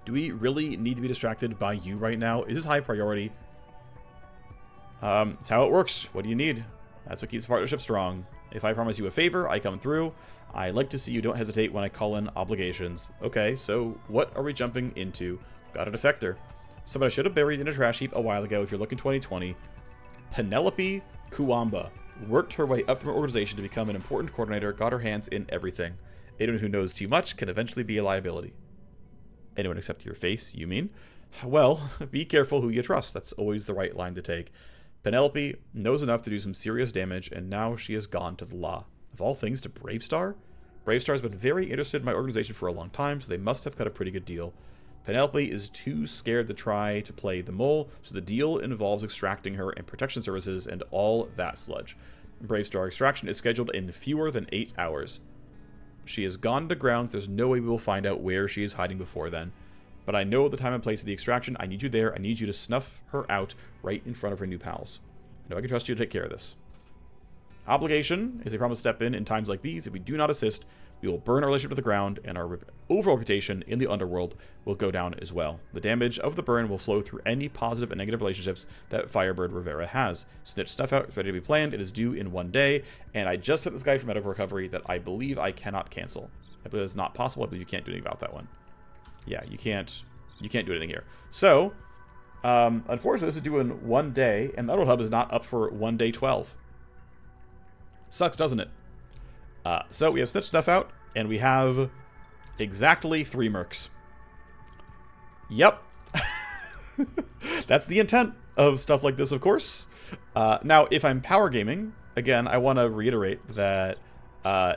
Do we really need to be distracted by you right now? Is this high priority? It's how it works. What do you need? That's what keeps the partnership strong. If I promise you a favor, I come through. I like to see you don't hesitate when I call in obligations. Okay, so what are we jumping into? Got a defector. Somebody should have buried in a trash heap a while ago if you're looking 2020. Penelope Kuwamba worked her way up from her organization to become an important coordinator, got her hands in everything. Anyone who knows too much can eventually be a liability. Anyone except your face, you mean? Well, be careful who you trust. That's always the right line to take. Penelope knows enough to do some serious damage, and now she has gone to the law. Of all things, to Bravestar? Bravestar has been very interested in my organization for a long time, so they must have cut a pretty good deal. Penelope is too scared to try to play the mole, so the deal involves extracting her and protection services and all that sludge. Bravestar extraction is scheduled in fewer than 8 hours. She has gone to ground, so there's no way we will find out where she is hiding before then. But I know the time and place of the extraction. I need you there. I need you to snuff her out right in front of her new pals. I know I can trust you to take care of this. Obligation is a promise to step in times like these. If we do not assist, we will burn our relationship to the ground, and our overall reputation in the underworld will go down as well. The damage of the burn will flow through any positive and negative relationships that Firebird Rivera has. Snitch stuff out. It's ready to be planned. It is due in 1 day, and I just sent this guy for medical recovery that I believe I cannot cancel. I believe it's not possible. I believe you can't do anything about that one. Yeah, you can't do anything here. So, Unfortunately, this is due in 1 day, and the Auto Hub is not up for 1 day 12. Sucks, doesn't it? So we have snitch stuff out, and we have exactly 3 mercs. Yep. That's the intent of stuff like this, of course. Now, if I'm power gaming, again, I want to reiterate that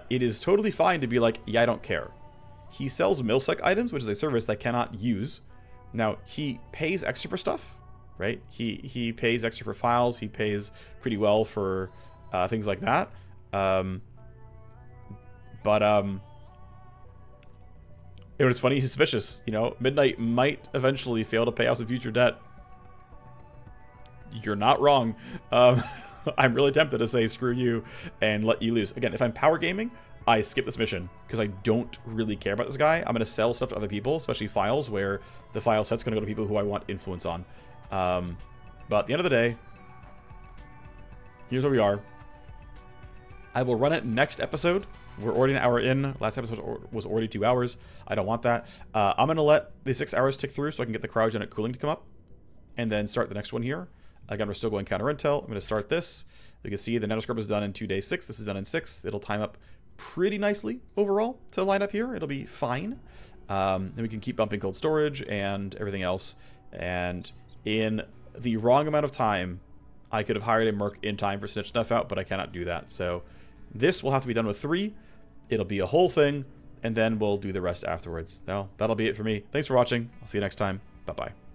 it is totally fine to be like, yeah, I don't care. He sells milsec items, which is a service that I cannot use. Now, he pays extra for stuff, right? He pays extra for files. He pays pretty well for things like that. It's funny, he's suspicious. You know, Midnight might eventually fail to pay off some future debt. You're not wrong. I'm really tempted to say screw you and let you lose. Again, if I'm power gaming, I skip this mission because I don't really care about this guy. I'm going to sell stuff to other people, especially files where the file set's going to go to people who I want influence on. But at the end of the day, here's where we are. I will run it next episode. We're already an hour in. Last episode was already 2 hours. I don't want that. I'm going to let the 6 hours tick through so I can get the cryogenic cooling to come up and then start the next one here. Again, we're still going counter intel. I'm going to start this. You can see the nanoscope is done in 2 days 6. This is done in 6. It'll time up pretty nicely overall to line up here. It'll be fine. Then we can keep bumping cold storage and everything else. And in the wrong amount of time, I could have hired a merc in time for snitch stuff out, but I cannot do that. So this will have to be done with 3. It'll be a whole thing, and then we'll do the rest afterwards. So that'll be it for me. Thanks for watching. I'll see you next time. Bye-bye.